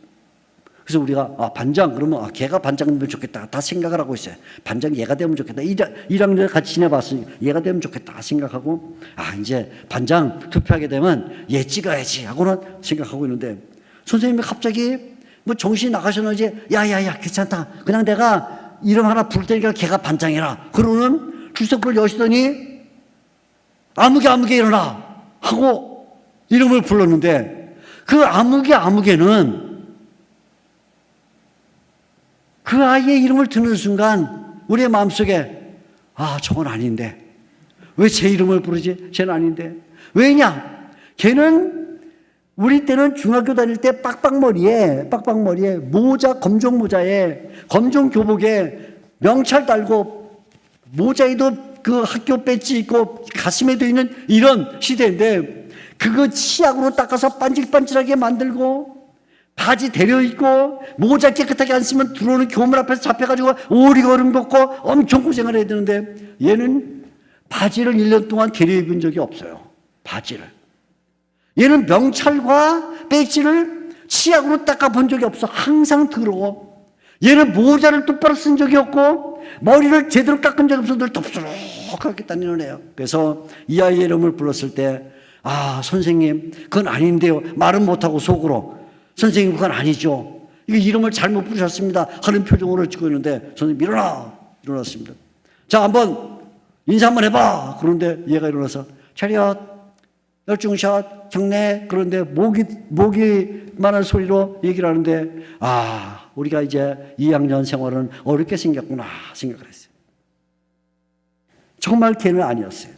Speaker 1: 그래서 우리가 반장 그러면 걔가 반장이면 좋겠다 다 생각을 하고 있어요. 반장 얘가 되면 좋겠다. 1학년에 같이 지내봤으니 얘가 되면 좋겠다 생각하고, 이제 반장 투표하게 되면 얘 찍어야지 하고는 생각하고 있는데, 선생님이 갑자기 뭐 정신이 나가셨는지 야야야 귀찮다, 그냥 내가 이름 하나 부를 테니까 걔가 반장이라 그러는 주석을 여시더니 아무개 일어나 하고 이름을 불렀는데, 그 아무개는 그 아이의 이름을 듣는 순간 우리의 마음속에 저건 아닌데 왜 제 이름을 부르지? 쟤는 아닌데. 왜냐? 걔는 우리 때는 중학교 다닐 때 빡빡머리에 모자, 검정 모자에 검정 교복에 명찰 달고 모자에도 그 학교 배지 있고 가슴에도 있는 이런 시대인데, 그거 치약으로 닦아서 반질반질하게 만들고 바지 데려 입고 모자 깨끗하게 안 쓰면 들어오는 교물 앞에서 잡혀가지고 오리걸음 걷고 엄청 고생을 해야 되는데, 얘는 바지를 1년 동안 데려 입은 적이 없어요. 바지를. 얘는 명찰과 배지를 치약으로 닦아본 적이 없어. 항상 더러워. 얘는 모자를 똑바로 쓴 적이 없고 머리를 제대로 깎은 적이 없어. 늘 덥수룩하게 다니는 애예요. 그래서 이 아이의 이름을 불렀을 때, 선생님 그건 아닌데요, 말은 못하고 속으로, 선생님 그건 아니죠, 이거 이름을 잘못 부르셨습니다 하는 표정으로 찍고 있는데, 선생님 일어났습니다. 자, 한번 인사 한번 해봐. 그런데 얘가 일어나서 차렷, 열중샷, 경례. 그런데 목이만한 소리로 얘기를 하는데, 우리가 이제 2학년 생활은 어렵게 생겼구나 생각을 했어요. 정말 걔는 아니었어요.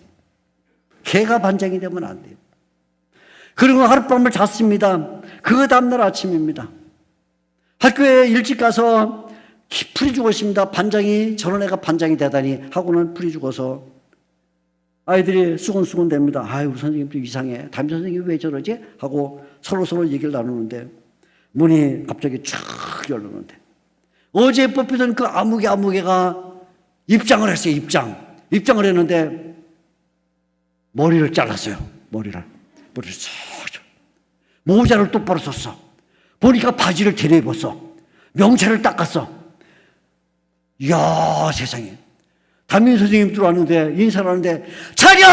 Speaker 1: 걔가 반장이 되면 안 돼요. 그리고 하룻밤을 잤습니다. 그 다음날 아침입니다. 학교에 일찍 가서 풀이 죽었습니다. 반장이, 저런 애가 반장이 되다니 하고는 풀이 죽어서 아이들이 수근수근 됩니다. 우리 선생님도 이상해. 담임 선생님이 왜 저러지? 하고 서로 얘기를 나누는데, 문이 갑자기 쫙 열리는데, 어제 뽑히던 그 아무개가 입장을 했어요. 입장을 했는데 머리를 잘랐어요. 머리를 쏙. 모자를 똑바로 썼어. 보니까 바지를 데려 입었어. 명찰을 닦았어. 이야, 세상에. 담임 선생님 들어왔는데, 인사를 하는데, 차려!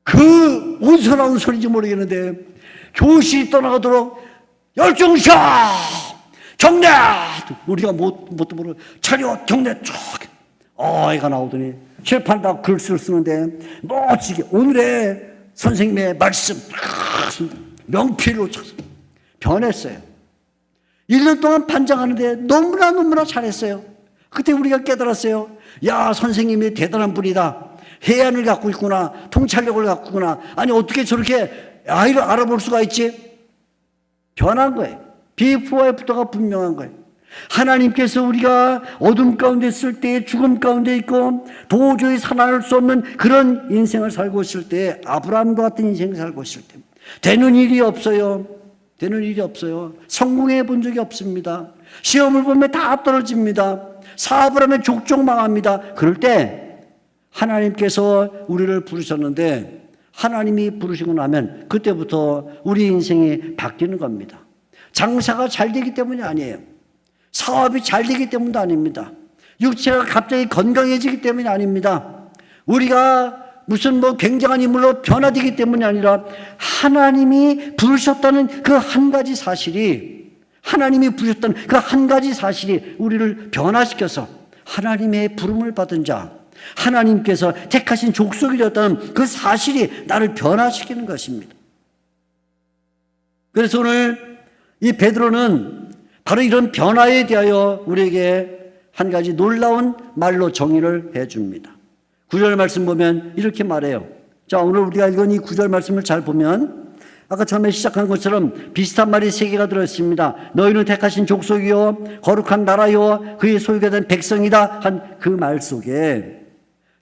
Speaker 1: 그 어디서 나온 소리인지 모르겠는데, 교실이 떠나가도록 열중샷! 경례! 우리가 뭣도 모르고 차려, 경례 쭉! 애가 나오더니 칠판에다 글씨를 쓰는데 멋지게 오늘의 선생님의 말씀 명필로 쳤어요. 변했어요. 1년 동안 반장하는데 너무나 잘했어요. 그때 우리가 깨달았어요. 야, 선생님이 대단한 분이다. 해안을 갖고 있구나. 통찰력을 갖고 있구나. 아니, 어떻게 저렇게 아이를 알아볼 수가 있지? 변한 거예요. 비포와 애프터가 분명한 거예요. 하나님께서 우리가 어둠 가운데 있을 때, 죽음 가운데 있고 도저히 살아날 수 없는 그런 인생을 살고 있을 때, 아브라함과 같은 인생을 살고 있을 때 되는 일이 없어요. 성공해 본 적이 없습니다. 시험을 보면 다 떨어집니다. 사업을 하면 족족 망합니다. 그럴 때 하나님께서 우리를 부르셨는데, 하나님이 부르시고 나면 그때부터 우리 인생이 바뀌는 겁니다. 장사가 잘 되기 때문이 아니에요. 사업이 잘 되기 때문도 아닙니다. 육체가 갑자기 건강해지기 때문이 아닙니다. 우리가 무슨 굉장한 인물로 변화되기 때문이 아니라 하나님이 부르셨다는 그 한 가지 사실이, 하나님이 부르셨다는 그 한 가지 사실이 우리를 변화시켜서 하나님의 부름을 받은 자, 하나님께서 택하신 족속이 되었다는 그 사실이 나를 변화시키는 것입니다. 그래서 오늘 이 베드로는 바로 이런 변화에 대하여 우리에게 한 가지 놀라운 말로 정의를 해줍니다. 9절 말씀 보면 이렇게 말해요. 자, 오늘 우리가 읽은 이 9절 말씀을 잘 보면 아까 처음에 시작한 것처럼 비슷한 말이 3개가 들어있습니다. 너희는 택하신 족속이요 거룩한 나라요 그의 소유가 된 백성이다 한 그 말 속에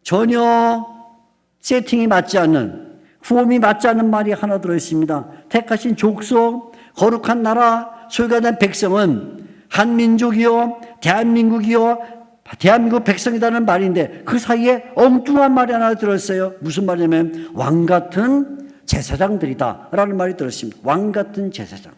Speaker 1: 전혀 세팅이 맞지 않는, 후음이 맞지 않는 말이 하나 들어있습니다. 택하신 족속, 거룩한 나라, 소유가 된 백성은 한 민족이요 대한민국이요 대한민국 백성이라는 말인데 그 사이에 엉뚱한 말이 하나 들었어요. 무슨 말이냐면 왕같은 제사장들이다 라는 말이 들었습니다. 왕같은 제사장.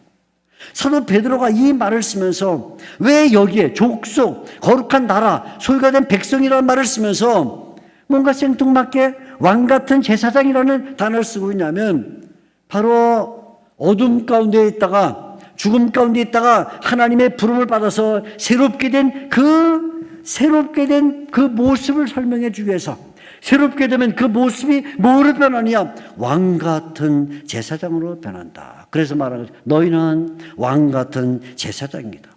Speaker 1: 사도 베드로가 이 말을 쓰면서 왜 여기에 족속, 거룩한 나라, 소유가 된 백성이라는 말을 쓰면서 뭔가 생뚱맞게 왕같은 제사장이라는 단어를 쓰고 있냐면 바로 어둠 가운데 있다가 죽음 가운데 있다가 하나님의 부름을 받아서 새롭게 된 그 모습을 설명해 주기 위해서, 새롭게 되면 그 모습이 뭐로 변하냐? 왕같은 제사장으로 변한다. 그래서 말하는 거죠. 너희는 왕같은 제사장이다.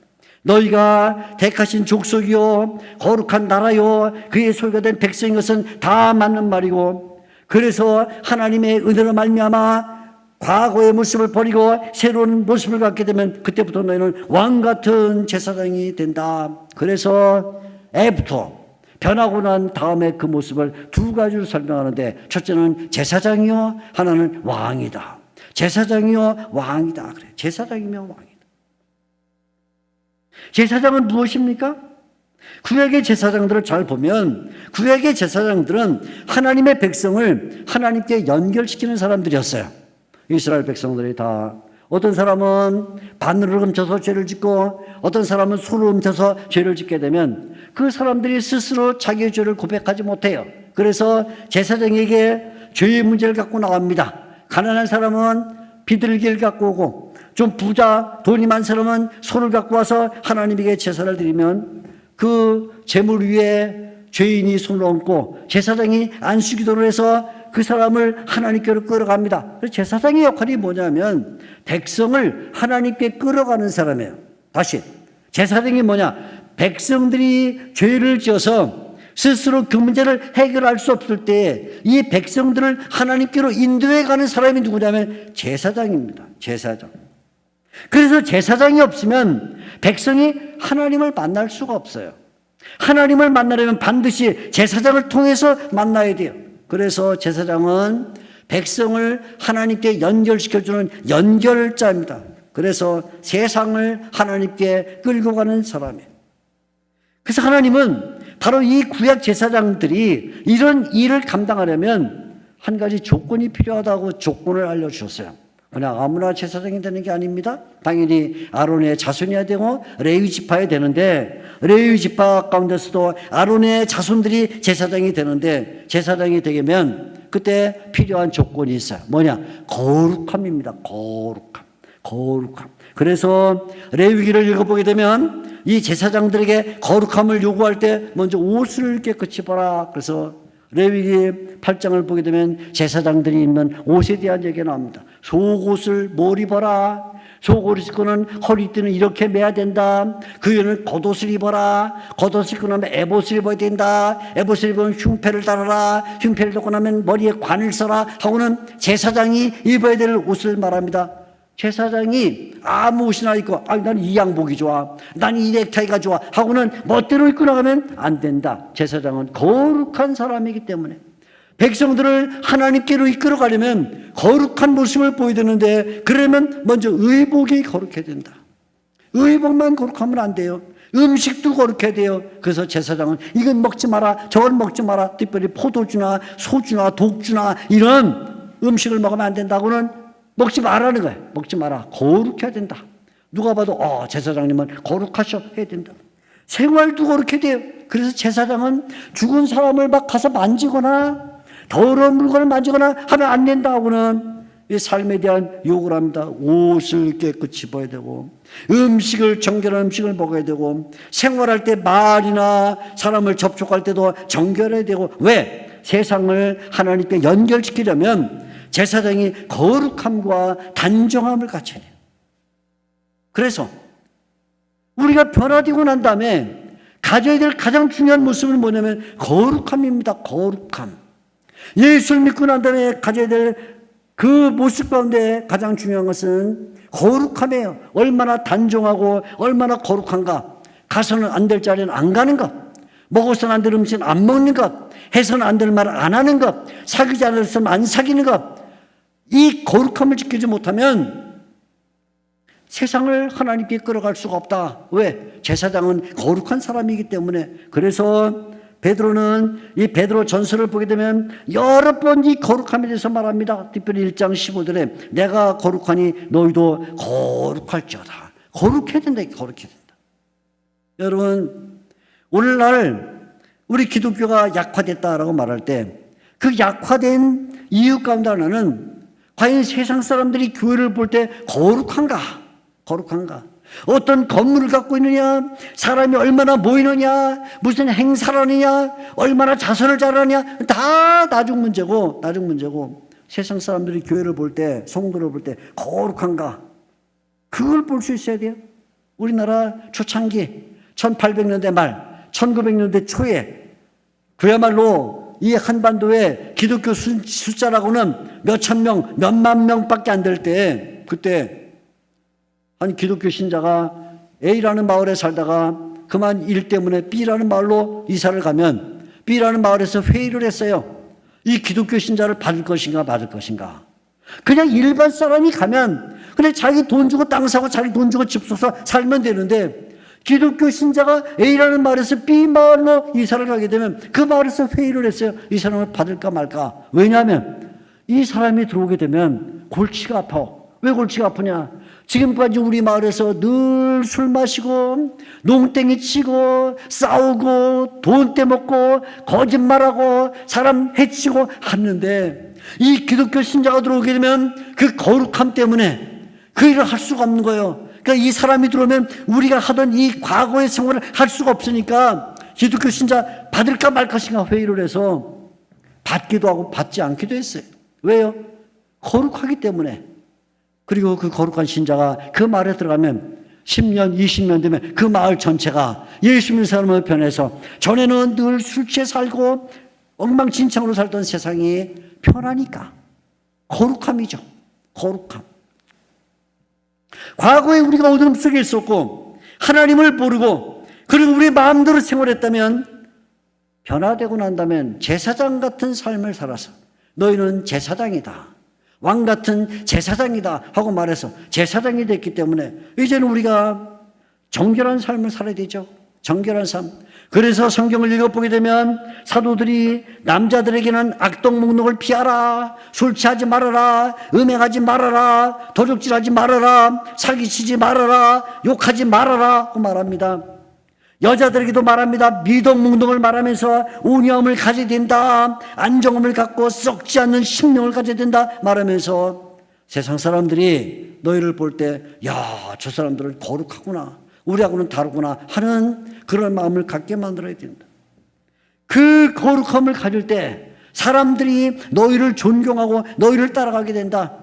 Speaker 1: 너희가 택하신 족속이요 거룩한 나라요 그의 소유가 된 백성인 것은 다 맞는 말이고, 그래서 하나님의 은혜로 말미암아 과거의 모습을 버리고 새로운 모습을 갖게 되면 그때부터 너희는 왕같은 제사장이 된다. 그래서 애부터 변하고 난 다음에 그 모습을 두 가지로 설명하는데, 첫째는 제사장이요, 하나는 왕이다. 제사장이요 왕이다. 그래. 제사장이며 왕이다. 제사장은 무엇입니까? 구약의 제사장들을 잘 보면 구약의 제사장들은 하나님의 백성을 하나님께 연결시키는 사람들이었어요. 이스라엘 백성들이 다, 어떤 사람은 바늘을 훔쳐서 죄를 짓고 어떤 사람은 소를 훔쳐서 죄를 짓게 되면 그 사람들이 스스로 자기의 죄를 고백하지 못해요. 그래서 제사장에게 죄의 문제를 갖고 나옵니다. 가난한 사람은 비둘기를 갖고 오고 좀 부자, 돈이 많은 사람은 소를 갖고 와서 하나님에게 제사를 드리면 그 제물 위에 죄인이 손을 얹고 제사장이 안수기도를 해서 그 사람을 하나님께로 끌어갑니다. 그래서 제사장의 역할이 뭐냐면 백성을 하나님께 끌어가는 사람이에요. 다시, 제사장이 뭐냐? 백성들이 죄를 지어서 스스로 그 문제를 해결할 수 없을 때 이 백성들을 하나님께로 인도해 가는 사람이 누구냐면 제사장입니다. 제사장. 그래서 제사장이 없으면 백성이 하나님을 만날 수가 없어요. 하나님을 만나려면 반드시 제사장을 통해서 만나야 돼요. 그래서 제사장은 백성을 하나님께 연결시켜주는 연결자입니다. 그래서 세상을 하나님께 끌고 가는 사람이에요. 그래서 하나님은 바로 이 구약 제사장들이 이런 일을 감당하려면 한 가지 조건이 필요하다고 조건을 알려주셨어요. 그냥 아무나 제사장이 되는 게 아닙니다. 당연히 아론의 자손이어야 되고 레위 지파여야 되는데, 레위 지파 가운데서도 아론의 자손들이 제사장이 되는데, 제사장이 되려면 그때 필요한 조건이 있어요. 뭐냐? 거룩함입니다. 거룩함. 그래서 레위기를 읽어보게 되면 이 제사장들에게 거룩함을 요구할 때 먼저 옷을 깨끗이 봐라. 그래서 레위기 8장을 보게 되면 제사장들이 입는 옷에 대한 얘기가 나옵니다. 속옷을 뭘 입어라. 속옷을 입고는 허리띠는 이렇게 매야 된다. 그 위에는 겉옷을 입어라. 겉옷을 입고 나면 에봇을 입어야 된다. 에봇을 입으면 흉패를 달아라. 흉패를 달고 나면 머리에 관을 써라 하고는 제사장이 입어야 될 옷을 말합니다. 제사장이 아무 옷이나 입고 나는 이 양복이 좋아, 나는 이 넥타이가 좋아 하고는 멋대로 입고 나가면 안 된다. 제사장은 거룩한 사람이기 때문에 백성들을 하나님께로 이끌어가려면 거룩한 모습을 보여야 되는데, 그러면 먼저 의복이 거룩해야 된다. 의복만 거룩하면 안 돼요. 음식도 거룩해야 돼요. 그래서 제사장은 이건 먹지 마라, 저건 먹지 마라, 특별히 포도주나 소주나 독주나 이런 음식을 먹으면 안 된다고는 먹지 말라는 거예요. 먹지 마라. 거룩해야 된다. 누가 봐도 제사장님은 거룩하셔 해야 된다. 생활도 그렇게 돼요. 그래서 제사장은 죽은 사람을 막 가서 만지거나 더러운 물건을 만지거나 하면 안 된다고는 이 삶에 대한 요구를 합니다. 옷을 깨끗이 입어야 되고 음식을 정결한 음식을 먹어야 되고 생활할 때 말이나 사람을 접촉할 때도 정결해야 되고 왜? 세상을 하나님께 연결시키려면 제사장이 거룩함과 단정함을 갖춰야 돼요. 그래서 우리가 변화되고 난 다음에 가져야 될 가장 중요한 모습은 뭐냐면 거룩함입니다. 거룩함. 예수를 믿고 난 다음에 가져야 될 그 모습 가운데 가장 중요한 것은 거룩함이에요. 얼마나 단정하고 얼마나 거룩한가. 가서는 안 될 자리는 안 가는 것, 먹어서는 안 될 음식은 안 먹는 것, 해서는 안 될 말을 안 하는 것, 사귀지 않았으면 안 사귀는 것. 이 거룩함을 지키지 못하면 세상을 하나님께 끌어갈 수가 없다. 왜? 제사장은 거룩한 사람이기 때문에. 그래서 베드로는 이 베드로 전서를 보게 되면 여러 번 이 거룩함에 대해서 말합니다. 특별히 1장 15절에 내가 거룩하니 너희도 거룩할지어다. 거룩해야 된다. 거룩해야 된다. 여러분, 오늘날 우리 기독교가 약화됐다라고 말할 때 그 약화된 이유 가운데 하나는 과연 세상 사람들이 교회를 볼 때 거룩한가? 거룩한가? 어떤 건물을 갖고 있느냐, 사람이 얼마나 모이느냐, 무슨 행사를 하느냐, 얼마나 자선을 잘하느냐, 다 나중 문제고 세상 사람들이 교회를 볼 때, 성도를 볼 때 거룩한가? 그걸 볼 수 있어야 돼요. 우리나라 초창기 1800년대 말 1900년대 초에 그야말로 이 한반도의 기독교 숫자라고는 몇천 명, 몇만 명밖에 안 될 때, 그때 한 기독교 신자가 A라는 마을에 살다가 그만 일 때문에 B라는 마을로 이사를 가면 B라는 마을에서 회의를 했어요. 이 기독교 신자를 받을 것인가 말을 것인가. 그냥 일반 사람이 가면 그냥 자기 돈 주고 땅 사고 자기 돈 주고 집 사서 살면 되는데 기독교 신자가 A라는 마을에서 B 마을로 이사를 가게 되면 그 마을에서 회의를 했어요. 이 사람을 받을까 말까. 왜냐하면 이 사람이 들어오게 되면 골치가 아파. 왜 골치가 아프냐? 지금까지 우리 마을에서 늘 술 마시고 농땡이 치고 싸우고 돈 떼먹고 거짓말하고 사람 해치고 하는데 이 기독교 신자가 들어오게 되면 그 거룩함 때문에 그 일을 할 수가 없는 거예요. 그러니까 이 사람이 들어오면 우리가 하던 이 과거의 생활을 할 수가 없으니까 기독교 신자 받을까 말 것인가 회의를 해서 받기도 하고 받지 않기도 했어요. 왜요? 거룩하기 때문에. 그리고 그 거룩한 신자가 그 마을에 들어가면 10년, 20년 되면 그 마을 전체가 예수 믿는 사람으로 변해서 전에는 늘 술 취해 살고 엉망진창으로 살던 세상이 편하니까 거룩함이죠. 거룩함. 과거에 우리가 어둠 속에 있었고 하나님을 모르고 그리고 우리 마음대로 생활했다면 변화되고 난다면 제사장 같은 삶을 살아서 너희는 제사장이다. 왕 같은 제사장이다 하고 말해서 제사장이 됐기 때문에 이제는 우리가 정결한 삶을 살아야 되죠. 정결한 삶. 그래서 성경을 읽어보게 되면 사도들이 남자들에게는 악독 목록을 피하라, 술 취하지 말아라, 음행하지 말아라, 도적질하지 말아라, 사기치지 말아라, 욕하지 말아라 하고 말합니다. 여자들에게도 말합니다. 미덕문동을 말하면서 온유함을 가져야 된다. 안정함을 갖고 썩지 않는 심령을 가져야 된다 말하면서 세상 사람들이 너희를 볼 때 야, 저 사람들은 거룩하구나. 우리하고는 다르구나 하는 그런 마음을 갖게 만들어야 된다. 그 거룩함을 가질 때 사람들이 너희를 존경하고 너희를 따라가게 된다.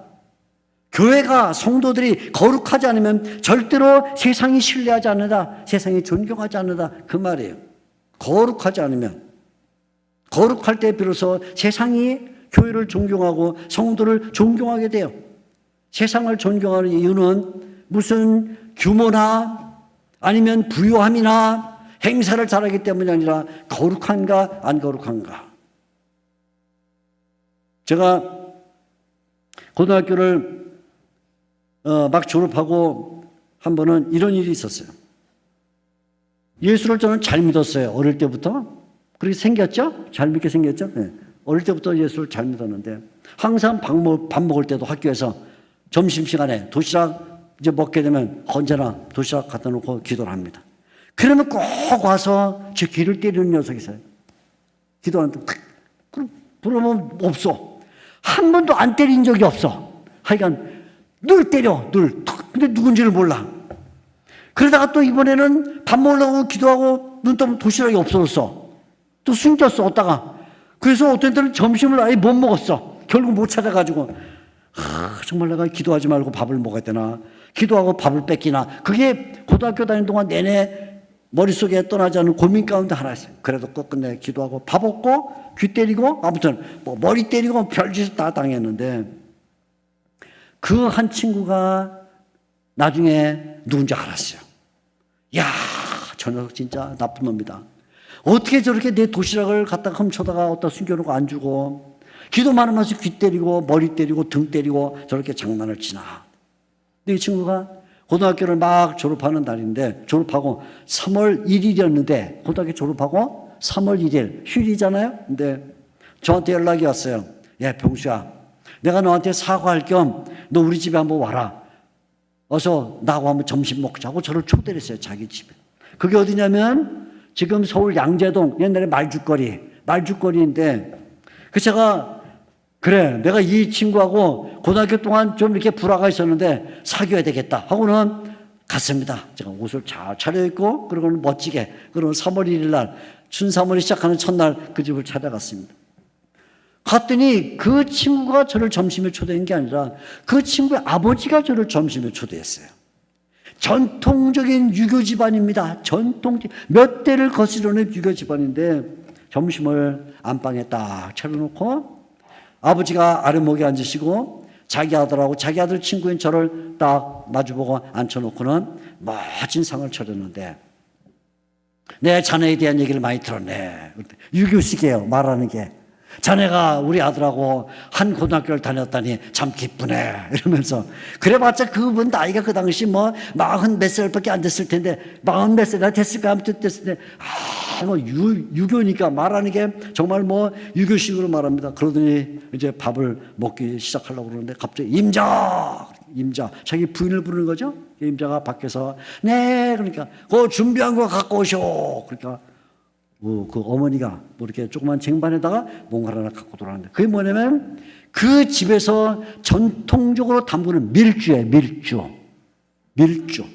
Speaker 1: 교회가 성도들이 거룩하지 않으면 절대로 세상이 신뢰하지 않는다. 세상이 존경하지 않는다. 그 말이에요. 거룩하지 않으면 거룩할 때 비로소 세상이 교회를 존경하고 성도를 존경하게 돼요. 세상을 존경하는 이유는 무슨 규모나 아니면 부유함이나 행사를 잘하기 때문이 아니라 거룩한가 안 거룩한가. 제가 고등학교를 막 졸업하고 한 번은 이런 일이 있었어요. 예수를 저는 잘 믿었어요. 어릴 때부터. 그렇게 생겼죠? 잘 믿게 생겼죠? 네. 어릴 때부터 예수를 잘 믿었는데 항상 밥 먹을 때도 학교에서 점심시간에 도시락 이제 먹게 되면 언제나 도시락 갖다 놓고 기도를 합니다. 그러면 꼭 와서 제 귀를 때리는 녀석이 있어요. 기도하는데 그러면 없어. 한 번도 안 때린 적이 없어. 하여간 늘 때려, 늘. 근데 누군지를 몰라. 그러다가 또 이번에는 밥 먹으려고 기도하고 눈 뜨면 도시락이 없어졌어. 또 숨겼어, 어디다가. 그래서 어떤 때는 점심을 아예 못 먹었어. 결국 못 찾아가지고. 정말 내가 기도하지 말고 밥을 먹어야 되나. 기도하고 밥을 뺏기나. 그게 고등학교 다니는 동안 내내 머릿속에 떠나지 않은 고민 가운데 하나였어요. 그래도 끝끝내 기도하고 밥 먹고 귀 때리고 아무튼 뭐 머리 때리고 별짓을 다 당했는데 그 한 친구가 나중에 누군지 알았어요. 야, 저 녀석 진짜 나쁜 놈이다. 어떻게 저렇게 내 도시락을 갖다가 훔쳐다가 어디다 숨겨놓고 안 주고 기도만 하면서 귀 때리고 머리 때리고 등 때리고 저렇게 장난을 치나. 근데 이 친구가 고등학교를 막 졸업하는 날인데 졸업하고 3월 1일이었는데 고등학교 졸업하고 3월 1일 휴일이잖아요. 근데 저한테 연락이 왔어요. 야, 병수야, 내가 너한테 사과할 겸 너 우리 집에 한번 와라. 어서 나하고 한번 점심 먹자고 저를 초대를 했어요. 자기 집에. 그게 어디냐면 지금 서울 양재동 옛날에 말죽거리인데 그 제가 그래 내가 이 친구하고 고등학교 동안 좀 이렇게 불화가 있었는데 사귀어야 되겠다 하고는 갔습니다. 제가 옷을 잘 차려입고 그러고는 멋지게 그러고 3월 1일 날 춘삼월이 시작하는 첫날 그 집을 찾아갔습니다. 갔더니 그 친구가 저를 점심에 초대한 게 아니라 그 친구의 아버지가 저를 점심에 초대했어요. 전통적인 유교 집안입니다. 몇 대를 거스르는 유교 집안인데 점심을 안방에 딱 차려놓고 아버지가 아랫목에 앉으시고 자기 아들하고 자기 아들 친구인 저를 딱 마주보고 앉혀놓고는 멋진 상을 차렸는데 내 자네에 대한 얘기를 많이 들었네. 유교식이에요. 말하는 게. 자네가 우리 아들하고 한 고등학교를 다녔다니 참 기쁘네 이러면서 그래봤자 그분 나이가 그 당시 뭐 40 몇 살밖에 안 됐을 텐데 40 몇 살이나 됐을까 아무튼 됐을 텐데 뭐 유교니까 말하는 게 정말 뭐 유교식으로 말합니다. 그러더니 이제 밥을 먹기 시작하려고 그러는데 갑자기 임자 자기 부인을 부르는 거죠. 임자가 밖에서 네 그러니까 그 준비한 거 갖고 오쇼 그러니까 그 어머니가 뭐 이렇게 조그만 쟁반에다가 뭔가를 하나 갖고 돌아왔는데 그게 뭐냐면 그 집에서 전통적으로 담그는 밀주예요. 밀주.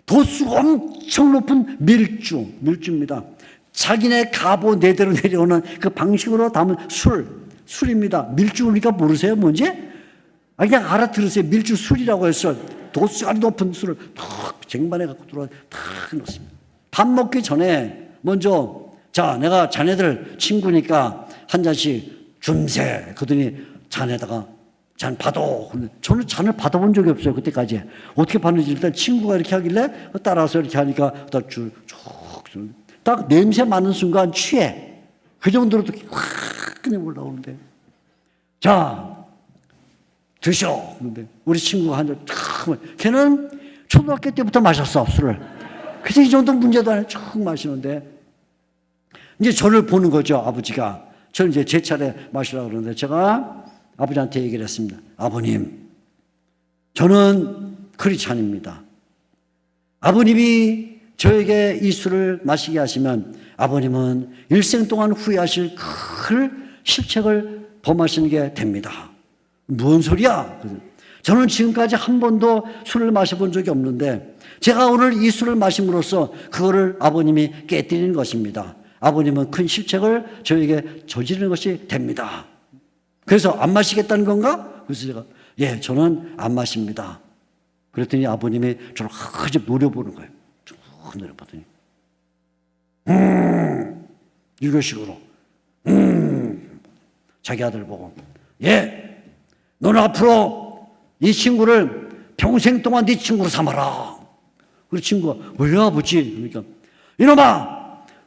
Speaker 1: 도수가 엄청 높은 밀주입니다. 자기네 가보 내대로 내려오는 그 방식으로 담은 술입니다. 밀주 그러니까 모르세요? 뭔지? 그냥 알아들으세요. 밀주 술이라고 해서 도수가 높은 술을 탁 쟁반에 갖고 들어와 탁 넣습니다. 밥 먹기 전에 먼저 자, 내가 자네들 친구니까 한 잔씩 줌세. 그러더니 잔에다가 잔 받아. 저는 잔을 받아본 적이 없어요. 그때까지. 어떻게 받는지 일단 친구가 이렇게 하길래 따라서 이렇게 하니까 딱 냄새 맡는 순간 취해. 그 정도로 확 그냥 올라오는데. 자, 드셔. 그런데 우리 친구가 한 잔 탁. 걔는 초등학교 때부터 마셨어, 술을. 그래서 이 정도 문제도 아니고 쭉 마시는데 이제 저를 보는 거죠, 아버지가. 저는 이제 제 차례 마시라고 그러는데 제가 아버지한테 얘기를 했습니다. 아버님, 저는 크리스찬입니다. 아버님이 저에게 이 술을 마시게 하시면 아버님은 일생 동안 후회하실 큰 실책을 범하시는 게 됩니다. 무슨 소리야? 저는 지금까지 한 번도 술을 마셔본 적이 없는데 제가 오늘 이 술을 마심으로써 그거를 아버님이 깨뜨리는 것입니다. 아버님은 큰 실책을 저에게 저지르는 것이 됩니다. 그래서 안 마시겠다는 건가? 그래서 제가 예, 저는 안 마십니다. 그랬더니 아버님이 저를 아주 노려보는 거예요. 쭉 노려보더니 유교식으로 자기 아들 보고 예, 너는 앞으로 이 친구를 평생 동안 네 친구로 삼아라. 그 친구가 왜요 아버지? 그러니까 이놈아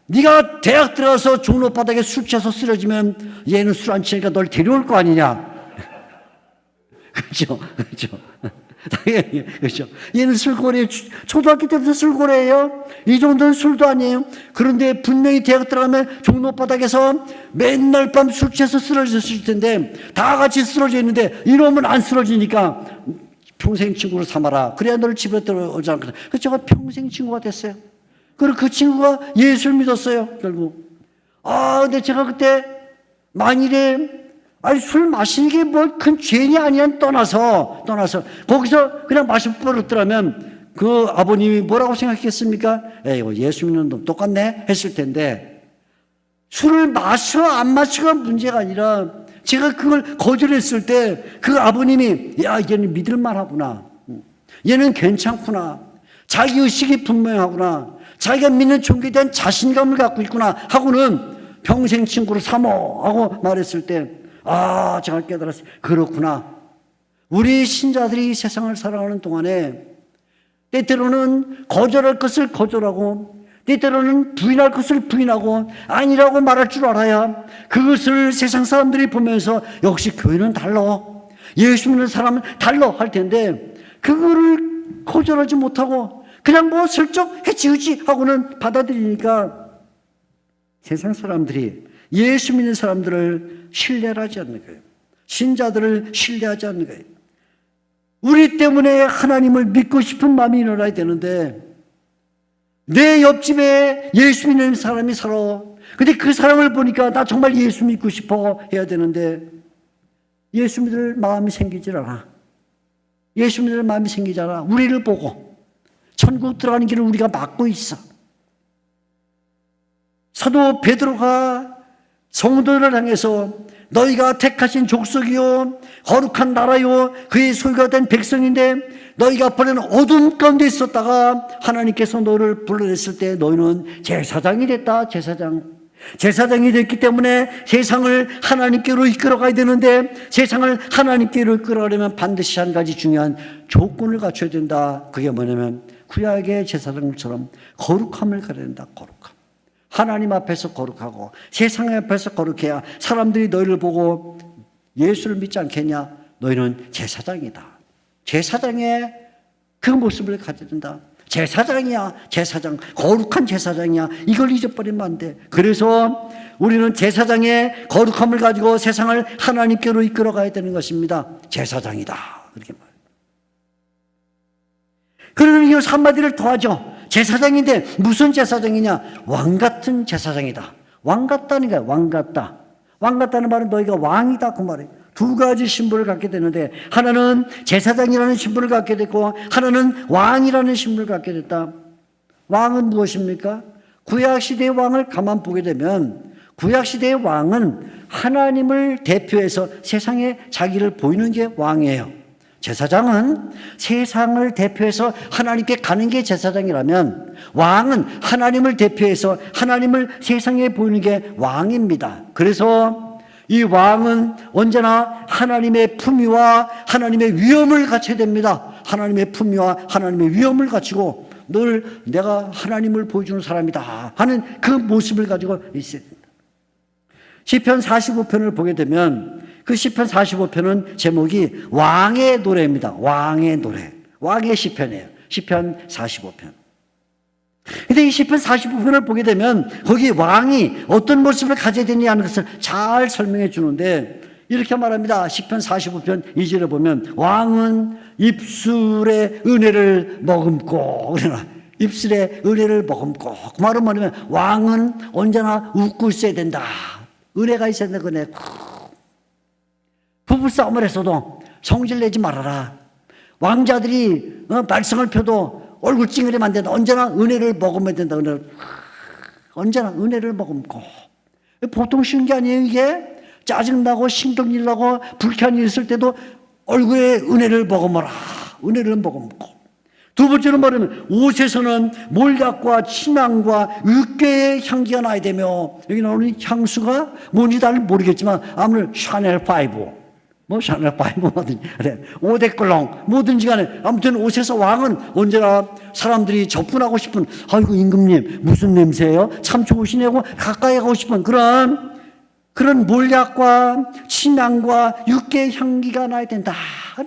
Speaker 1: 네가 대학 들어가서 종로바닥에 술 취해서 쓰러지면 얘는 술 안 취니까 널 데려올 거 아니냐. 그렇죠. 당연히 그렇죠. 얘는 술고래 초등학교 때부터 술고래예요. 이 정도는 술도 아니에요. 그런데 분명히 대학 들어가면 종로바닥에서 맨날 밤 술 취해서 쓰러졌을 텐데 다 같이 쓰러져 있는데 이놈은 안 쓰러지니까 평생 친구로 삼아라. 그래야 너를 집에 들어오지 않거든. 그래서 제가 평생 친구가 됐어요. 그리고 그 친구가 예수를 믿었어요, 결국. 근데 제가 그때 만일에 술 마시는 게 뭐 큰 죄냐 아니냐 떠나서 거기서 그냥 마시고 버렸더라면 그 아버님이 뭐라고 생각했습니까? 에이, 예수 믿는 놈 똑같네 했을 텐데, 술을 마셔 안 마셔가 문제가 아니라 제가 그걸 거절했을 때 그 아버님이 야, 얘는 믿을만하구나, 얘는 괜찮구나, 자기 의식이 분명하구나, 자기가 믿는 종교에 대한 자신감을 갖고 있구나 하고는 평생 친구로 삼어 하고 말했을 때, 제가 깨달았어요. 그렇구나. 우리 신자들이 세상을 살아가는 동안에 때때로는 거절할 것을 거절하고 때때로는 부인할 것을 부인하고 아니라고 말할 줄 알아야 그것을 세상 사람들이 보면서 역시 교회는 달라, 예수 믿는 사람은 달라 할 텐데, 그거를 거절하지 못하고 그냥 뭐 슬쩍 해치우지 하고는 받아들이니까 세상 사람들이 예수 믿는 사람들을 신뢰를 하지 않는 거예요. 신자들을 신뢰하지 않는 거예요. 우리 때문에 하나님을 믿고 싶은 마음이 일어나야 되는데, 내 옆집에 예수 믿는 사람이 살아. 근데 그 사람을 보니까 나 정말 예수 믿고 싶어 해야 되는데 예수 믿을 마음이 생기질 않아. 예수 믿을 마음이 생기지 않아. 우리를 보고 천국 들어가는 길을 우리가 막고 있어. 사도 베드로가 성도들을 향해서 너희가 택하신 족속이요 거룩한 나라요 그의 소유가 된 백성인데 너희가 버리는 어둠 가운데 있었다가 하나님께서 너를 불러냈을 때 너희는 제사장이 됐다. 제사장이 됐기 때문에 세상을 하나님께로 이끌어가야 되는데, 세상을 하나님께로 이끌어가려면 반드시 한 가지 중요한 조건을 갖춰야 된다. 그게 뭐냐면 구약의 제사장처럼 거룩함을 가져야 된다. 거룩함. 하나님 앞에서 거룩하고 세상 앞에서 거룩해야 사람들이 너희를 보고 예수를 믿지 않겠냐? 너희는 제사장이다. 제사장의 그 모습을 가져야 된다. 제사장이야, 제사장. 거룩한 제사장이야. 이걸 잊어버리면 안 돼. 그래서 우리는 제사장의 거룩함을 가지고 세상을 하나님께로 이끌어 가야 되는 것입니다. 제사장이다. 그렇게 말해요. 그러면 이 한마디를 더하죠. 제사장인데 무슨 제사장이냐? 왕 같은 제사장이다. 왕 같다는 거야. 왕 같다. 왕 같다는 말은 너희가 왕이다 그 말이에요. 두 가지 신분을 갖게 되는데, 하나는 제사장이라는 신분을 갖게 됐고 하나는 왕이라는 신분을 갖게 됐다. 왕은 무엇입니까? 구약시대의 왕을 가만 보게 되면 구약시대의 왕은 하나님을 대표해서 세상에 자기를 보이는 게 왕이에요. 제사장은 세상을 대표해서 하나님께 가는 게 제사장이라면, 왕은 하나님을 대표해서 하나님을 세상에 보이는 게 왕입니다. 그래서 이 왕은 언제나 하나님의 품위와 하나님의 위엄을 갖춰야 됩니다. 하나님의 품위와 하나님의 위엄을 갖추고 늘 내가 하나님을 보여주는 사람이다 하는 그 모습을 가지고 있어야 됩니다. 시편 45편을 보게 되면 그 시편 45편은 제목이 왕의 노래입니다. 왕의 노래. 왕의 시편이에요. 시편 45편. 근데 이 시편 45편을 보게 되면 거기 왕이 어떤 모습을 가져야 되느냐 하는 것을 잘 설명해 주는데, 이렇게 말합니다. 시편 45편 2절에 보면 왕은 입술의 은혜를 머금고, 그러나 입술의 은혜를 머금고, 그 말은 뭐냐면 왕은 언제나 웃고 있어야 된다. 은혜가 있어야 된다. 은혜. 부부싸움을 했어도 성질 내지 말아라. 왕자들이 말썽을 펴도 얼굴 찡그리면 안 된다. 언제나 은혜를 머금어야 된다. 언제나 은혜를 머금고. 보통 쉬운 게 아니에요. 이게 짜증나고 신경질 나고 불쾌한 일 있을 때도 얼굴에 은혜를 머금어라. 은혜를 머금고. 두 번째로 말하면 옷에서는 몰약과 침향과 육개의 향기가 나야 되며, 여기 나오는 향수가 뭔지 잘 모르겠지만 아무래도 샤넬 5, 뭐 샤넬 5 뭐든지 그래, 오데콜롱 뭐든지 간에 아무튼 옷에서 왕은 언제나 사람들이 접근하고 싶은, 아이고 임금님 무슨 냄새예요? 참 좋으시네고 가까이 가고 싶은 그런 몰약과 침향과 육개의 향기가 나야 된다.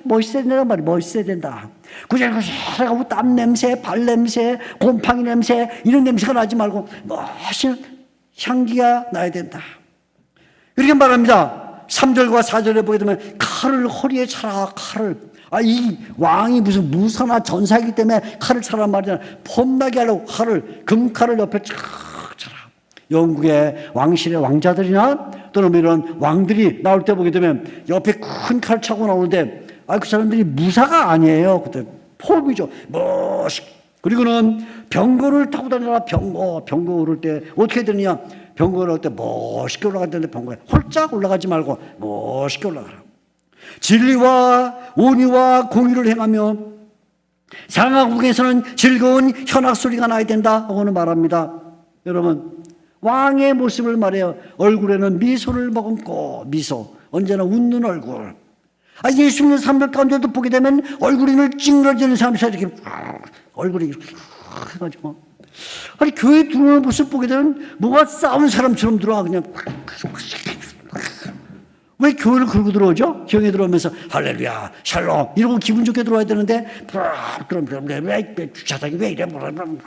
Speaker 1: 멋있어야 된단 말이야. 멋있어야 된다. 구질구질하고 땀 냄새, 발 냄새, 곰팡이 냄새 이런 냄새가 나지 말고 멋있는 향기가 나야 된다. 이렇게 말합니다. 3절과 4절에 보게 되면 칼을 허리에 차라. 칼을
Speaker 2: 이 왕이 무슨 무사나 전사이기 때문에 칼을 차란 말이잖아. 폼나게 하려고 금칼을 옆에 쫙 차라. 영국의 왕실의 왕자들이나 또는 이런 왕들이 나올 때 보게 되면 옆에 큰 칼 차고 나오는데 그 사람들이 무사가 아니에요. 그때 폼이죠. 멋있게. 그리고는 병거를 타고 다니라. 병거 오를 때 어떻게 되느냐. 병거를 올 때 멋있게 올라가는데 병거에 홀짝 올라가지 말고 멋있게 올라가라. 진리와 온유와 공의를 행하며 상하국에서는 즐거운 현악 소리가 나야 된다 하고는 말합니다. 여러분, 왕의 모습을 말해요. 얼굴에는 미소를 머금고, 미소, 언제나 웃는 얼굴. 예수 믿는 사람들 가운데도 보게 되면 얼굴이 찡그러지는 사람이 이렇게 얼굴이 이렇게 해가지고, 교회 들어오는 모습 보게 되면 뭐가 싸운 사람처럼 들어와. 그냥 왜 교회를 긁고 들어오죠? 교회 들어오면서 할렐루야, 샬롬 이러고 기분 좋게 들어와야 되는데 그럼 왜 주차장이 왜 이래? 그런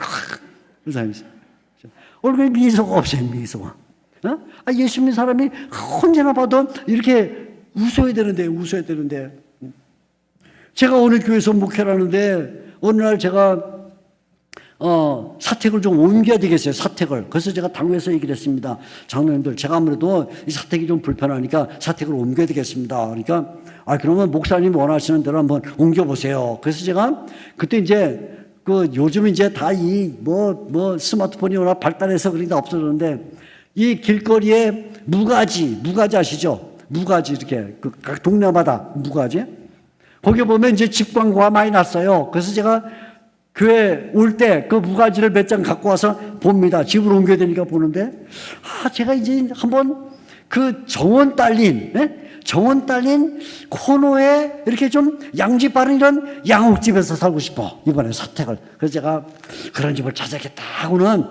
Speaker 2: 사람이 있어요. 얼굴에 미소가 없어요. 미소가. 예수 믿는 사람이 언제나 봐도 이렇게 웃어야 되는데 제가 어느 교회에서 목회를 하는데 어느 날 제가 사택을 좀 옮겨야 되겠어요. 사택을. 그래서 제가 당회에서 얘기를 했습니다. 장로님들, 제가 아무래도 이 사택이 좀 불편하니까 사택을 옮겨야 되겠습니다. 그러니까 그러면 목사님 원하시는 대로 한번 옮겨보세요. 그래서 제가 그때 이제 요즘 이제 다 스마트폰이 워낙 발달해서 그러니까 없어졌는데 이 길거리에 무가지 아시죠? 무가지 이렇게 각 동네마다 무가지. 거기 보면 이제 집 광고가 많이 났어요. 그래서 제가 교회 올 때 그 무가지를 몇 장 갖고 와서 봅니다. 집으로 옮겨야 되니까 보는데, 제가 이제 한번 그 정원 딸린 코너에 이렇게 좀 양집 바른 이런 양옥집에서 살고 싶어. 이번에 사택을. 그래서 제가 그런 집을 찾아야겠다 하고는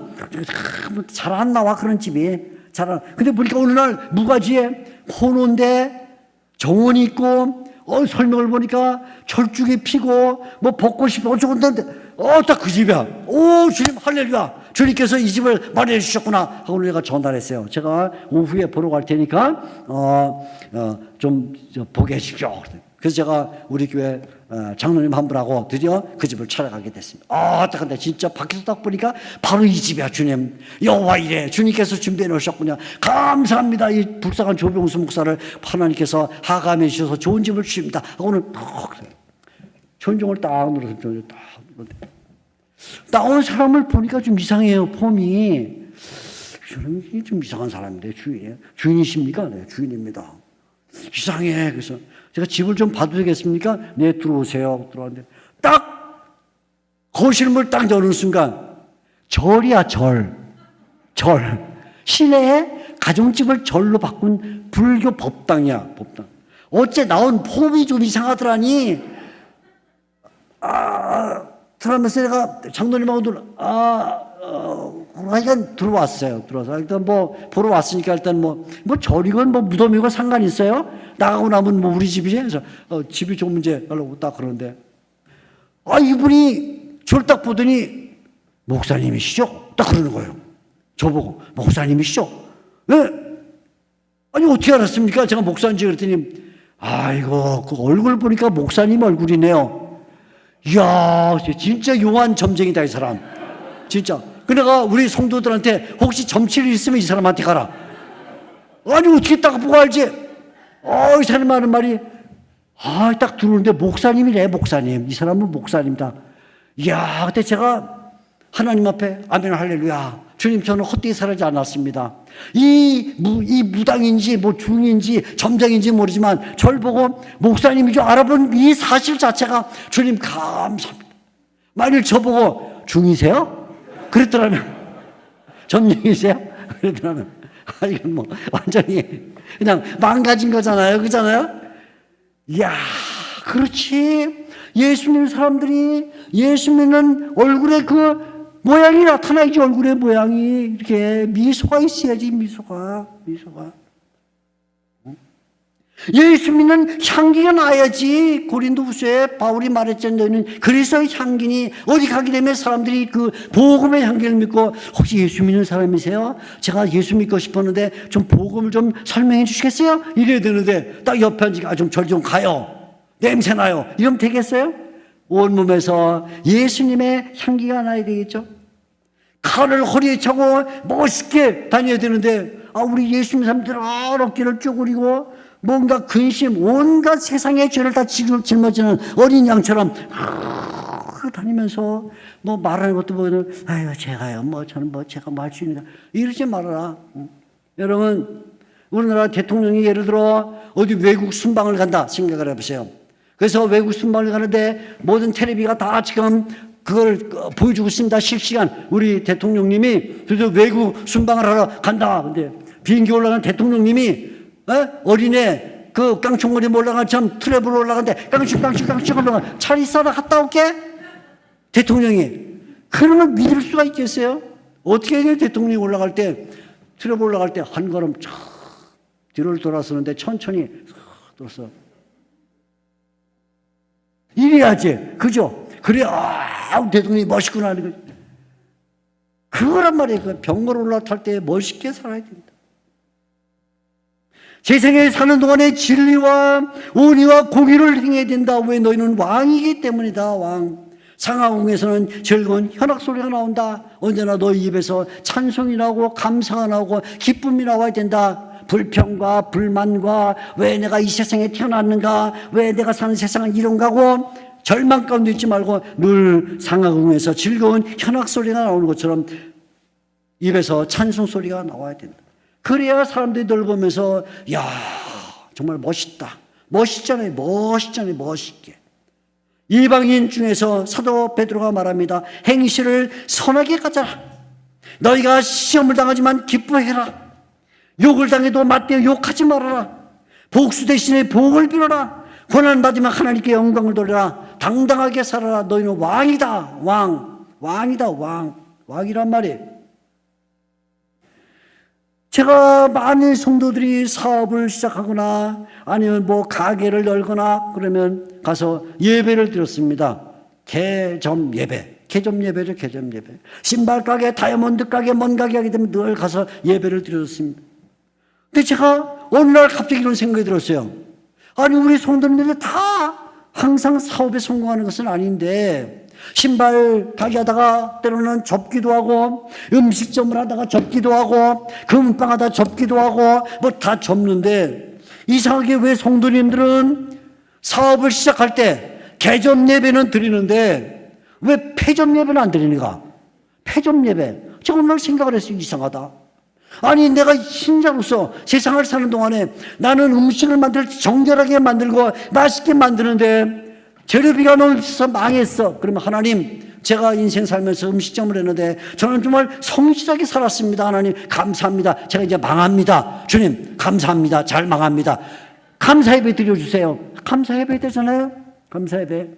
Speaker 2: 잘 안 나와, 그런 집이. 근데 보니까 어느 날 무가지에 코너인데 정원이 있고, 설명을 보니까 철쭉이 피고, 벚꽃이 어쩌고저쩌고, 딱 그 집이야. 주님, 할렐루야. 주님께서 이 집을 마련해 주셨구나. 하고 내가 전화를 했어요. 제가 오후에 보러 갈 테니까, 좀 보게 해주십시오. 그래서 제가 우리 교회 장로님 한 분하고 드디어 그 집을 찾아가게 됐습니다. 근데 진짜 밖에서 딱 보니까 바로 이 집이야. 주님, 여호와 이래. 주님께서 준비해 놓으셨군요. 감사합니다. 이 불쌍한 조병수 목사를 하나님께서 하감해 주셔서 좋은 집을 주십니다. 하고는 천정을 딱 눌러서 딱 어느 사람을 보니까 좀 이상해요. 폼이. 좀 이상한 사람인데 주인이십니까? 네, 주인입니다. 이상해. 그래서 제가 집을 좀 봐도 되겠습니까? 네, 들어오세요. 들어왔는데 딱 거실문을 딱 여는 순간 절이야, 절. 시내에 가정집을 절로 바꾼 불교 법당이야, 법당. 어째 나온 폼이 좀 이상하더라니. 들어가면서 내가 장로님하고 하여간 들어왔어요. 들어와서 일단 보러 왔으니까 일단 절이건 무덤이건 상관이 있어요? 나가고 나면 우리 집이지? 그래서 집이 좀 문제 하려고 딱 그러는데 이분이 저를 딱 보더니 목사님이시죠? 딱 그러는 거예요. 저보고 목사님이시죠? 네? 아니 어떻게 알았습니까? 제가 목사인지 그랬더니 그 얼굴 보니까 목사님 얼굴이네요. 이야, 진짜 용한 점쟁이다 이 사람. 진짜. 그러니까 우리 성도들한테 혹시 점칠 일 있으면 이 사람한테 가라. 아니 어떻게 딱 보고 알지? 이 사람이 하는 말이 딱 들어오는데 목사님이래. 목사님. 이 사람은 목사님이다. 이야, 그때 제가 하나님 앞에 아멘 할렐루야. 주님, 저는 헛되이 살지 않았습니다. 이 무당인지 중인지 점쟁인지 모르지만 저를 보고 목사님인 줄 알아본 이 사실 자체가 주님 감사합니다. 만일 저보고 중이세요? 그랬더라면 점쟁이세요? 그랬더라면 이건 완전히 그냥 망가진 거잖아요. 그렇잖아요? 이야, 그렇지. 예수 믿는 사람들이 예수 믿는 얼굴에 그 모양이 나타나야지. 얼굴의 모양이 이렇게 미소가 있어야지. 미소가 예수 믿는 향기가 나야지. 고린도후서에 바울이 말했잖아요. 너희는 그리스도의 향기니 어디 가게 되면 사람들이 그 복음의 향기를 믿고 혹시 예수 믿는 사람이세요? 제가 예수 믿고 싶었는데 좀 복음을 좀 설명해 주시겠어요? 이래야 되는데 딱 옆에 앉으니까 좀 절 좀 가요. 냄새나요. 이러면 되겠어요? 온몸에서 예수님의 향기가 나야 되겠죠? 칼을 허리에 차고 멋있게 다녀야 되는데, 우리 예수님 사람들 어깨를 쭈그리고 뭔가 근심, 온갖 세상의 죄를 다 짊어지는 어린 양처럼 다니면서 뭐 말하는 것도 보면, 아유, 제가요, 저는 제가 뭐 할 수 있는가. 이러지 말아라. 여러분, 우리나라 대통령이 예를 들어 어디 외국 순방을 간다 생각을 해보세요. 그래서 외국 순방을 가는데 모든 텔레비가 다 지금 그걸 보여주고 있습니다. 실시간. 우리 대통령님이 그래서 외국 순방을 하러 간다. 근데 비행기 올라간 대통령님이 어린애 그 깡총머리 올라간 참 트랩으로 올라간데 깡충 올라가 차리 싸다 갔다 올게. 대통령이 그러면 믿을 수가 있겠어요? 어떻게 해야 대통령이 올라갈 때 트랩 올라갈 때 한 걸음 쫙 뒤를 돌아서는데 천천히 돌아서 이래야지. 그죠? 그래야 대통령이 멋있구나. 그거란 말이에요. 그 병걸 올라탈 때 멋있게 살아야 된다. 세상에 사는 동안에 진리와 온의와 공의를 행해야 된다. 왜? 너희는 왕이기 때문이다. 왕. 상하궁에서는 즐거운 현악 소리가 나온다. 언제나 너희 입에서 찬송이 나오고 감사가 나오고 기쁨이 나와야 된다. 불평과 불만과 왜 내가 이 세상에 태어났는가, 왜 내가 사는 세상은 이런가고 절망 가운데 있지 말고 늘 상하궁에서 즐거운 현악 소리가 나오는 것처럼 입에서 찬송 소리가 나와야 된다. 그래야 사람들이 널 보면서 야, 정말 멋있다. 멋있잖아요. 멋있게. 이방인 중에서 사도 베드로가 말합니다. 행실을 선하게 가져라. 너희가 시험을 당하지만 기뻐해라. 욕을 당해도 맞대어 욕하지 말아라. 복수 대신에 복을 빌어라. 고난 받으면 하나님께 영광을 돌려라. 당당하게 살아라. 너희는 왕이다. 왕이다. 왕이란 말이에요. 제가 많은 성도들이 사업을 시작하거나 아니면 뭐 가게를 열거나 그러면 가서 예배를 드렸습니다. 개점 예배죠. 개점 예배. 신발 가게, 다이아몬드 가게, 뭔 가게 하게 되면 늘 가서 예배를 드렸습니다. 근데 제가 어느 날 갑자기 이런 생각이 들었어요. 아니, 우리 성도님들이 다 항상 사업에 성공하는 것은 아닌데, 신발 가게 하다가 때로는 접기도 하고, 음식점을 하다가 접기도 하고, 금빵 하다 접기도 하고, 뭐 다 접는데, 이상하게 왜 성도님들은 사업을 시작할 때 개점 예배는 드리는데, 왜 폐점 예배는 안 드리는가? 폐점 예배. 제가 오늘 생각을 했어요. 이상하다. 아니, 내가 신자로서 세상을 사는 동안에 나는 음식을 만들 때 정결하게 만들고 맛있게 만드는데 재료비가 너무 비싸서 망했어. 그러면 하나님, 제가 인생 살면서 음식점을 했는데 저는 정말 성실하게 살았습니다. 하나님 감사합니다. 제가 이제 망합니다. 주님 감사합니다. 잘 망합니다. 감사 예배 드려주세요. 감사 예배 되잖아요. 감사 예배.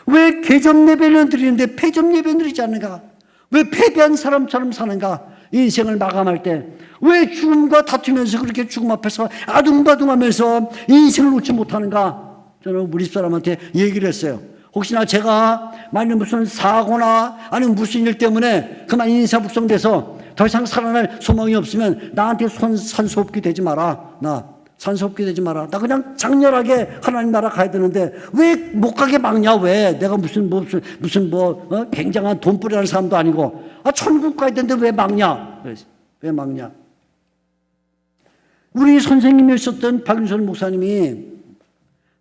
Speaker 2: 왜 개점 예배는 드리는데 폐점 예배는 드리지 않는가? 왜 패배한 사람처럼 사는가? 인생을 마감할 때 왜 죽음과 다투면서 그렇게 죽음 앞에서 아둥바둥하면서 인생을 놓지 못하는가? 저는 우리 사람한테 얘기를 했어요. 혹시나 제가 만약 무슨 사고나 아니면 무슨 일 때문에 그만 인사불성돼서 더 이상 살아날 소망이 없으면 나한테 산소없게 되지 마라. 산소없게 되지 마라. 나 그냥 장렬하게 하나님 나라 가야 되는데 왜 못 가게 막냐? 왜? 내가 무슨 굉장한 돈벌이하는 사람도 아니고 천국 가야 되는데 왜 막냐? 왜 막냐? 우리 선생님이셨던 박윤선 목사님이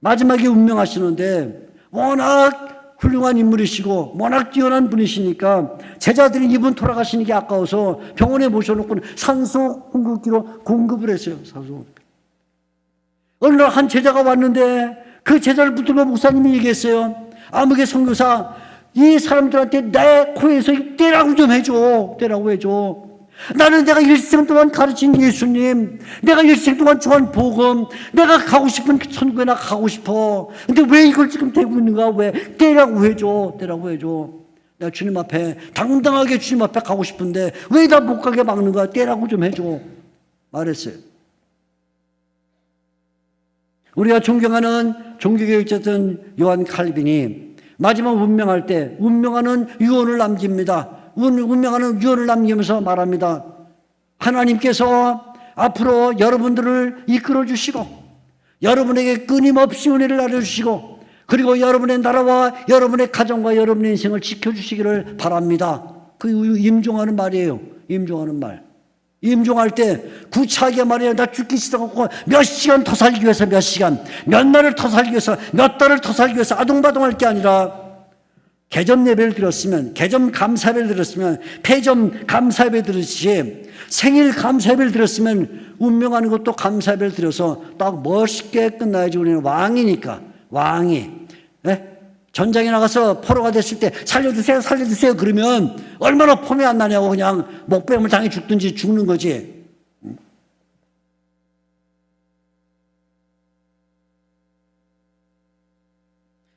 Speaker 2: 마지막에 운명하시는데 워낙 훌륭한 인물이시고 워낙 뛰어난 분이시니까 제자들이 이분 돌아가시는 게 아까워서 병원에 모셔놓고 산소 공급기로 공급을 했어요. 산소. 어느 날 한 제자가 왔는데 그 제자를 붙들고 목사님이 얘기했어요. 아무개 선교사, 이 사람들한테 내 코에서 떼라고 좀 해줘. 떼라고 해줘. 나는 내가 일생 동안 가르친 예수님, 내가 일생 동안 좋아한 복음, 내가 가고 싶은 천국에 나 가고 싶어. 근데 왜 이걸 지금 대고 있는가? 왜? 떼라고 해줘. 떼라고 해줘. 내가 주님 앞에 당당하게 주님 앞에 가고 싶은데 왜 나 못 가게 막는가? 떼라고 좀 해줘. 말했어요. 우리가 존경하는 종교개혁자였던 요한 칼빈이 마지막 운명할 때 운명하는 유언을 남깁니다. 운명하는 유언을 남기면서 말합니다. 하나님께서 앞으로 여러분들을 이끌어 주시고 여러분에게 끊임없이 은혜를 나눠주시고 그리고 여러분의 나라와 여러분의 가정과 여러분의 인생을 지켜주시기를 바랍니다. 그 임종하는 말이에요. 임종하는 말. 임종할 때 구차하게 말이에요. 나 죽기 싫어갖고 몇 시간 더 살기 위해서 몇 시간, 몇 날을 더 살기 위해서, 몇 달을 더 살기 위해서 아둥바둥할 게 아니라 개점 예배를 드렸으면, 개점 감사 예배를 드렸으면, 폐점 감사 예배 드렸지, 생일 감사 예배를 드렸으면 운명하는 것도 감사 예배를 드려서 딱 멋있게 끝나야지. 우리는 왕이니까. 왕이 전장에 나가서 포로가 됐을 때 살려주세요 살려주세요 그러면 얼마나 폼이 안 나냐고 그냥 목배움을 당해 죽든지 죽는 거지.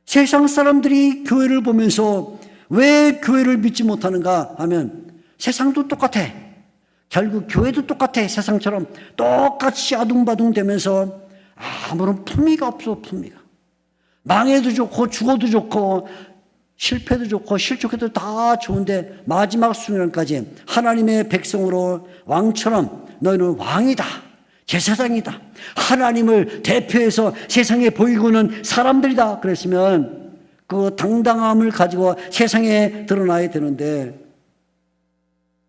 Speaker 2: 세상 사람들이 교회를 보면서 왜 교회를 믿지 못하는가 하면 세상도 똑같아. 결국 교회도 똑같아. 세상처럼 똑같이 아둥바둥 되면서 아무런 품위가 없어. 품위가. 망해도 좋고 죽어도 좋고 실패도 좋고 실족해도 다 좋은데 마지막 순간까지 하나님의 백성으로 왕처럼 너희는 왕이다, 제사장이다, 하나님을 대표해서 세상에 보이고는 사람들이다 그랬으면 그 당당함을 가지고 세상에 드러나야 되는데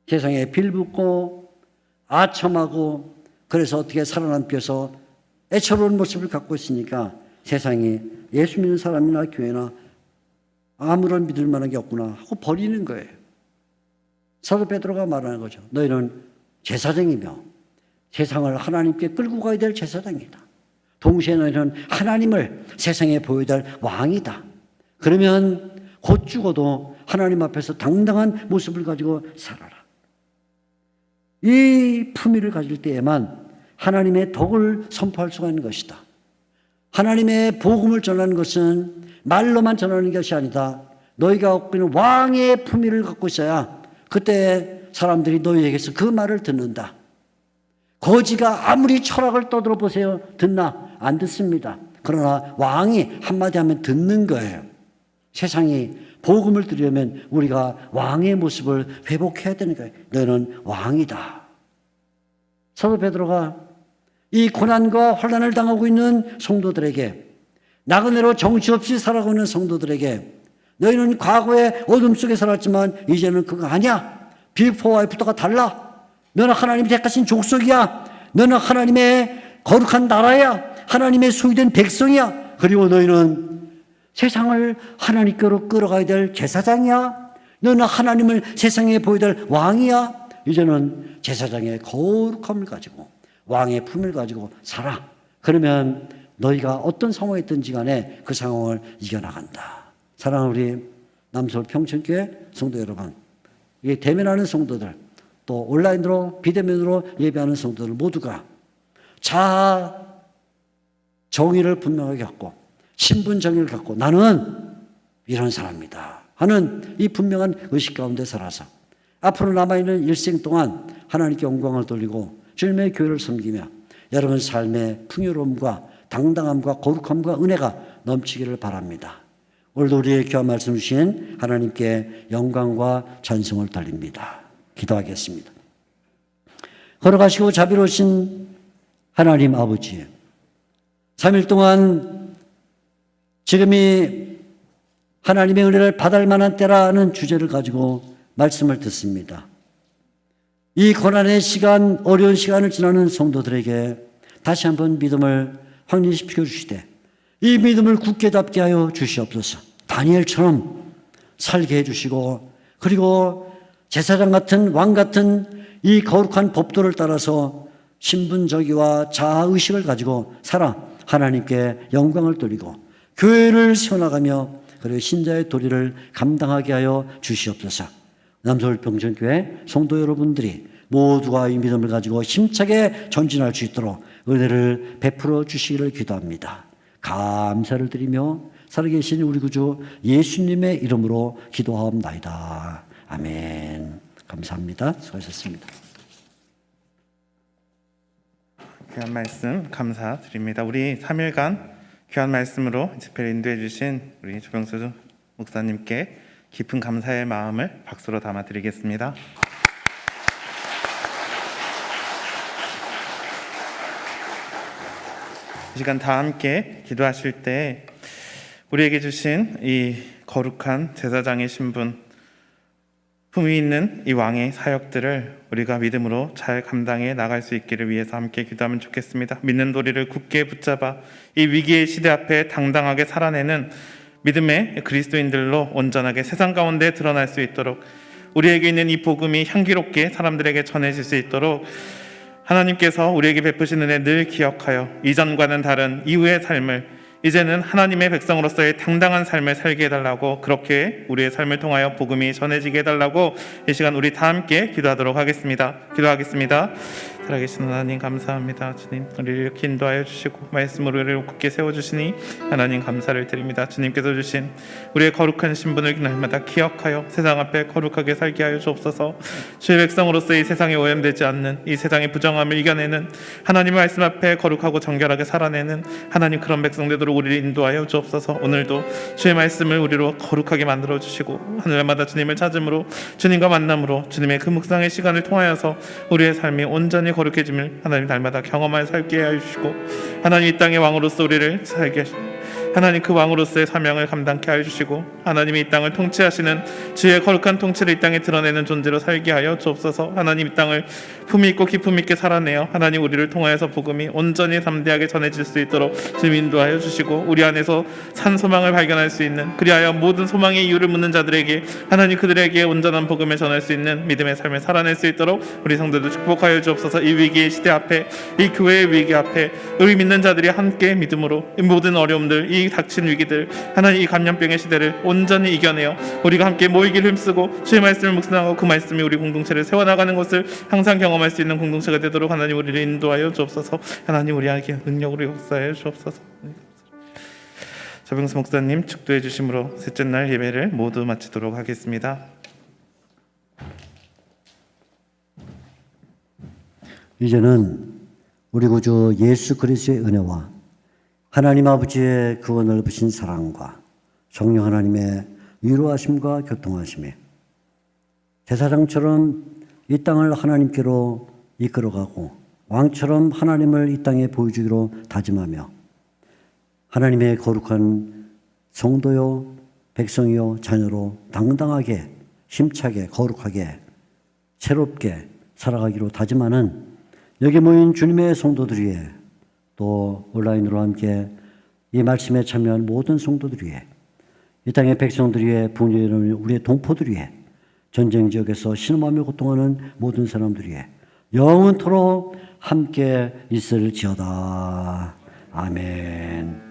Speaker 2: 세상에 빌붙고 아첨하고 그래서 어떻게 살아남기 위해서 애처로운 모습을 갖고 있으니까 세상이 예수 믿는 사람이나 교회나 아무런 믿을 만한 게 없구나 하고 버리는 거예요. 사도 베드로가 말하는 거죠. 너희는 제사장이며 세상을 하나님께 끌고 가야 될 제사장이다. 동시에 너희는 하나님을 세상에 보여야 될 왕이다. 그러면 곧 죽어도 하나님 앞에서 당당한 모습을 가지고 살아라. 이 품위를 가질 때에만 하나님의 덕을 선포할 수가 있는 것이다. 하나님의 복음을 전하는 것은 말로만 전하는 것이 아니다. 너희가 갖고 있는 왕의 품위를 갖고 있어야 그때 사람들이 너희에게서 그 말을 듣는다. 거지가 아무리 철학을 떠들어 보세요. 듣나? 안 듣습니다. 그러나 왕이 한마디 하면 듣는 거예요. 세상이 복음을 들으려면 우리가 왕의 모습을 회복해야 되는 거예요. 너희는 왕이다. 사도 베드로가 이 고난과 환난을 당하고 있는 성도들에게 나그네로 정신없이 살아가고 있는 성도들에게 너희는 과거에 어둠 속에 살았지만 이제는 그거 아니야. 비포와 애프터가 달라. 너는 하나님이 택하신 족속이야. 너는 하나님의 거룩한 나라야. 하나님의 소유된 백성이야. 그리고 너희는 세상을 하나님께로 끌어가야 될 제사장이야. 너는 하나님을 세상에 보여야 될 왕이야. 이제는 제사장의 거룩함을 가지고 왕의 품을 가지고 살아. 그러면 너희가 어떤 상황에 있든지 간에 그 상황을 이겨나간다. 사랑하는 우리 남서울 평천교회 성도 여러분, 이 대면하는 성도들, 또 온라인으로 비대면으로 예배하는 성도들 모두가 자아 정의를 분명하게 갖고 신분 정의를 갖고 나는 이런 사람이다 하는 이 분명한 의식 가운데 살아서 앞으로 남아있는 일생 동안 하나님께 영광을 돌리고 주님의 교회를 섬기며 여러분 삶의 풍요로움과 당당함과 거룩함과 은혜가 넘치기를 바랍니다. 오늘도 우리의 귀한 말씀 주신 하나님께 영광과 찬송을 돌립니다. 기도하겠습니다. 걸어가시고 자비로우신 하나님 아버지, 3일 동안 지금이 하나님의 은혜를 받을 만한 때라는 주제를 가지고 말씀을 듣습니다. 이 고난의 시간, 어려운 시간을 지나는 성도들에게 다시 한번 믿음을 확립시켜 주시되 이 믿음을 굳게 잡게 하여 주시옵소서. 다니엘처럼 살게 해주시고 그리고 제사장 같은 왕 같은 이 거룩한 법도를 따라서 신분적이와 자아의식을 가지고 살아 하나님께 영광을 돌리고 교회를 세워나가며 그리고 신자의 도리를 감당하게 하여 주시옵소서. 남서울 평천교회 성도 여러분들이 모두가 이 믿음을 가지고 힘차게 전진할 수 있도록 은혜를 베풀어 주시기를 기도합니다. 감사를 드리며 살아계신 우리 구주 예수님의 이름으로 기도하옵나이다. 아멘. 감사합니다. 수고하셨습니다.
Speaker 3: 귀한 말씀 감사드립니다. 우리 3일간 귀한 말씀으로 집회를 인도해 주신 우리 조병수 목사님께 깊은 감사의 마음을 박수로 담아드리겠습니다. 이 시간 다 함께 기도하실 때 우리에게 주신 이 거룩한 제사장의 신분, 품위 있는 이 왕의 사역들을 우리가 믿음으로 잘 감당해 나갈 수 있기를 위해서 함께 기도하면 좋겠습니다. 믿는 도리를 굳게 붙잡아 이 위기의 시대 앞에 당당하게 살아내는 믿음의 그리스도인들로 온전하게 세상 가운데 드러날 수 있도록, 우리에게 있는 이 복음이 향기롭게 사람들에게 전해질 수 있도록 하나님께서 우리에게 베푸신 은혜 늘 기억하여 이전과는 다른 이후의 삶을, 이제는 하나님의 백성으로서의 당당한 삶을 살게 해달라고, 그렇게 우리의 삶을 통하여 복음이 전해지게 해달라고 이 시간 우리 다 함께 기도하도록 하겠습니다. 기도하겠습니다. 살아계신 하나님 감사합니다. 주님, 우리를 이렇게 인도하여 주시고 말씀으로 우리를 굳게 세워주시니 하나님 감사를 드립니다. 주님께서 주신 우리의 거룩한 신분을 날마다 기억하여 세상 앞에 거룩하게 살게 하여 주옵소서. 주의 백성으로서 이 세상에 오염되지 않는, 이 세상의 부정함을 이겨내는, 하나님의 말씀 앞에 거룩하고 정결하게 살아내는 하나님, 그런 백성 되도록 우리를 인도하여 주옵소서. 오늘도 주의 말씀을 우리로 거룩하게 만들어 주시고 하늘마다 주님을 찾음으로, 주님과 만남으로, 주님의 그 묵상의 시간을 통하여서 우리의 삶이 온전히 거룩해짐을 하나님 날마다 경험하여 살게 하여 주시고, 하나님 이 땅의 왕으로서 우리를 살게 하시고, 하나님 그 왕으로서의 사명을 감당케 하여 주시고, 하나님이 이 땅을 통치하시는 주의 거룩한 통치를 이 땅에 드러내는 존재로 살게 하여 주옵소서. 하나님 이 땅을 품위 있고 기품 있게 살아내어 하나님 우리를 통하여서 복음이 온전히 담대하게 전해질 수 있도록 주님 인도하여 주시고, 우리 안에서 산 소망을 발견할 수 있는, 그리하여 모든 소망의 이유를 묻는 자들에게 하나님 그들에게 온전한 복음을 전할 수 있는 믿음의 삶을 살아낼 수 있도록 우리 성도들 축복하여 주옵소서. 이 위기의 시대 앞에, 이 교회의 위기 앞에 우리 믿는 자들이 함께 믿음으로 이 모든 어려움들, 이 닥친 위기들, 하나님 이 감염병의 시대를 온전히 이겨내어 우리가 함께 모이기를 힘쓰고 주의 말씀을 묵상하고 그 말씀이 우리 공동체를 세워나가는 것을 항상 경험할 수 있는 공동체가 되도록 하나님 우리를 인도하여 주옵소서. 하나님 우리에게 능력으로 역사하여 주옵소서. 조병수 목사님 축도해 주심으로 셋째 날 예배를 모두 마치도록 하겠습니다.
Speaker 1: 이제는 우리 구주 예수 그리스도의 은혜와 하나님 아버지의 그 넓으신 사랑과 성령 하나님의 위로하심과 교통하심에 제사장처럼 이 땅을 하나님께로 이끌어가고 왕처럼 하나님을 이 땅에 보여주기로 다짐하며 하나님의 거룩한 성도요 백성이요 자녀로 당당하게 힘차게 거룩하게 새롭게 살아가기로 다짐하는 여기 모인 주님의 성도들 위해, 또 온라인으로 함께 이 말씀에 참여한 모든 성도들 위해, 이 땅의 백성들 위해, 북녘에 우리의 동포들 위해, 전쟁 지역에서 신음하며 고통하는 모든 사람들 위해 영원토록 함께 있을지어다. 아멘.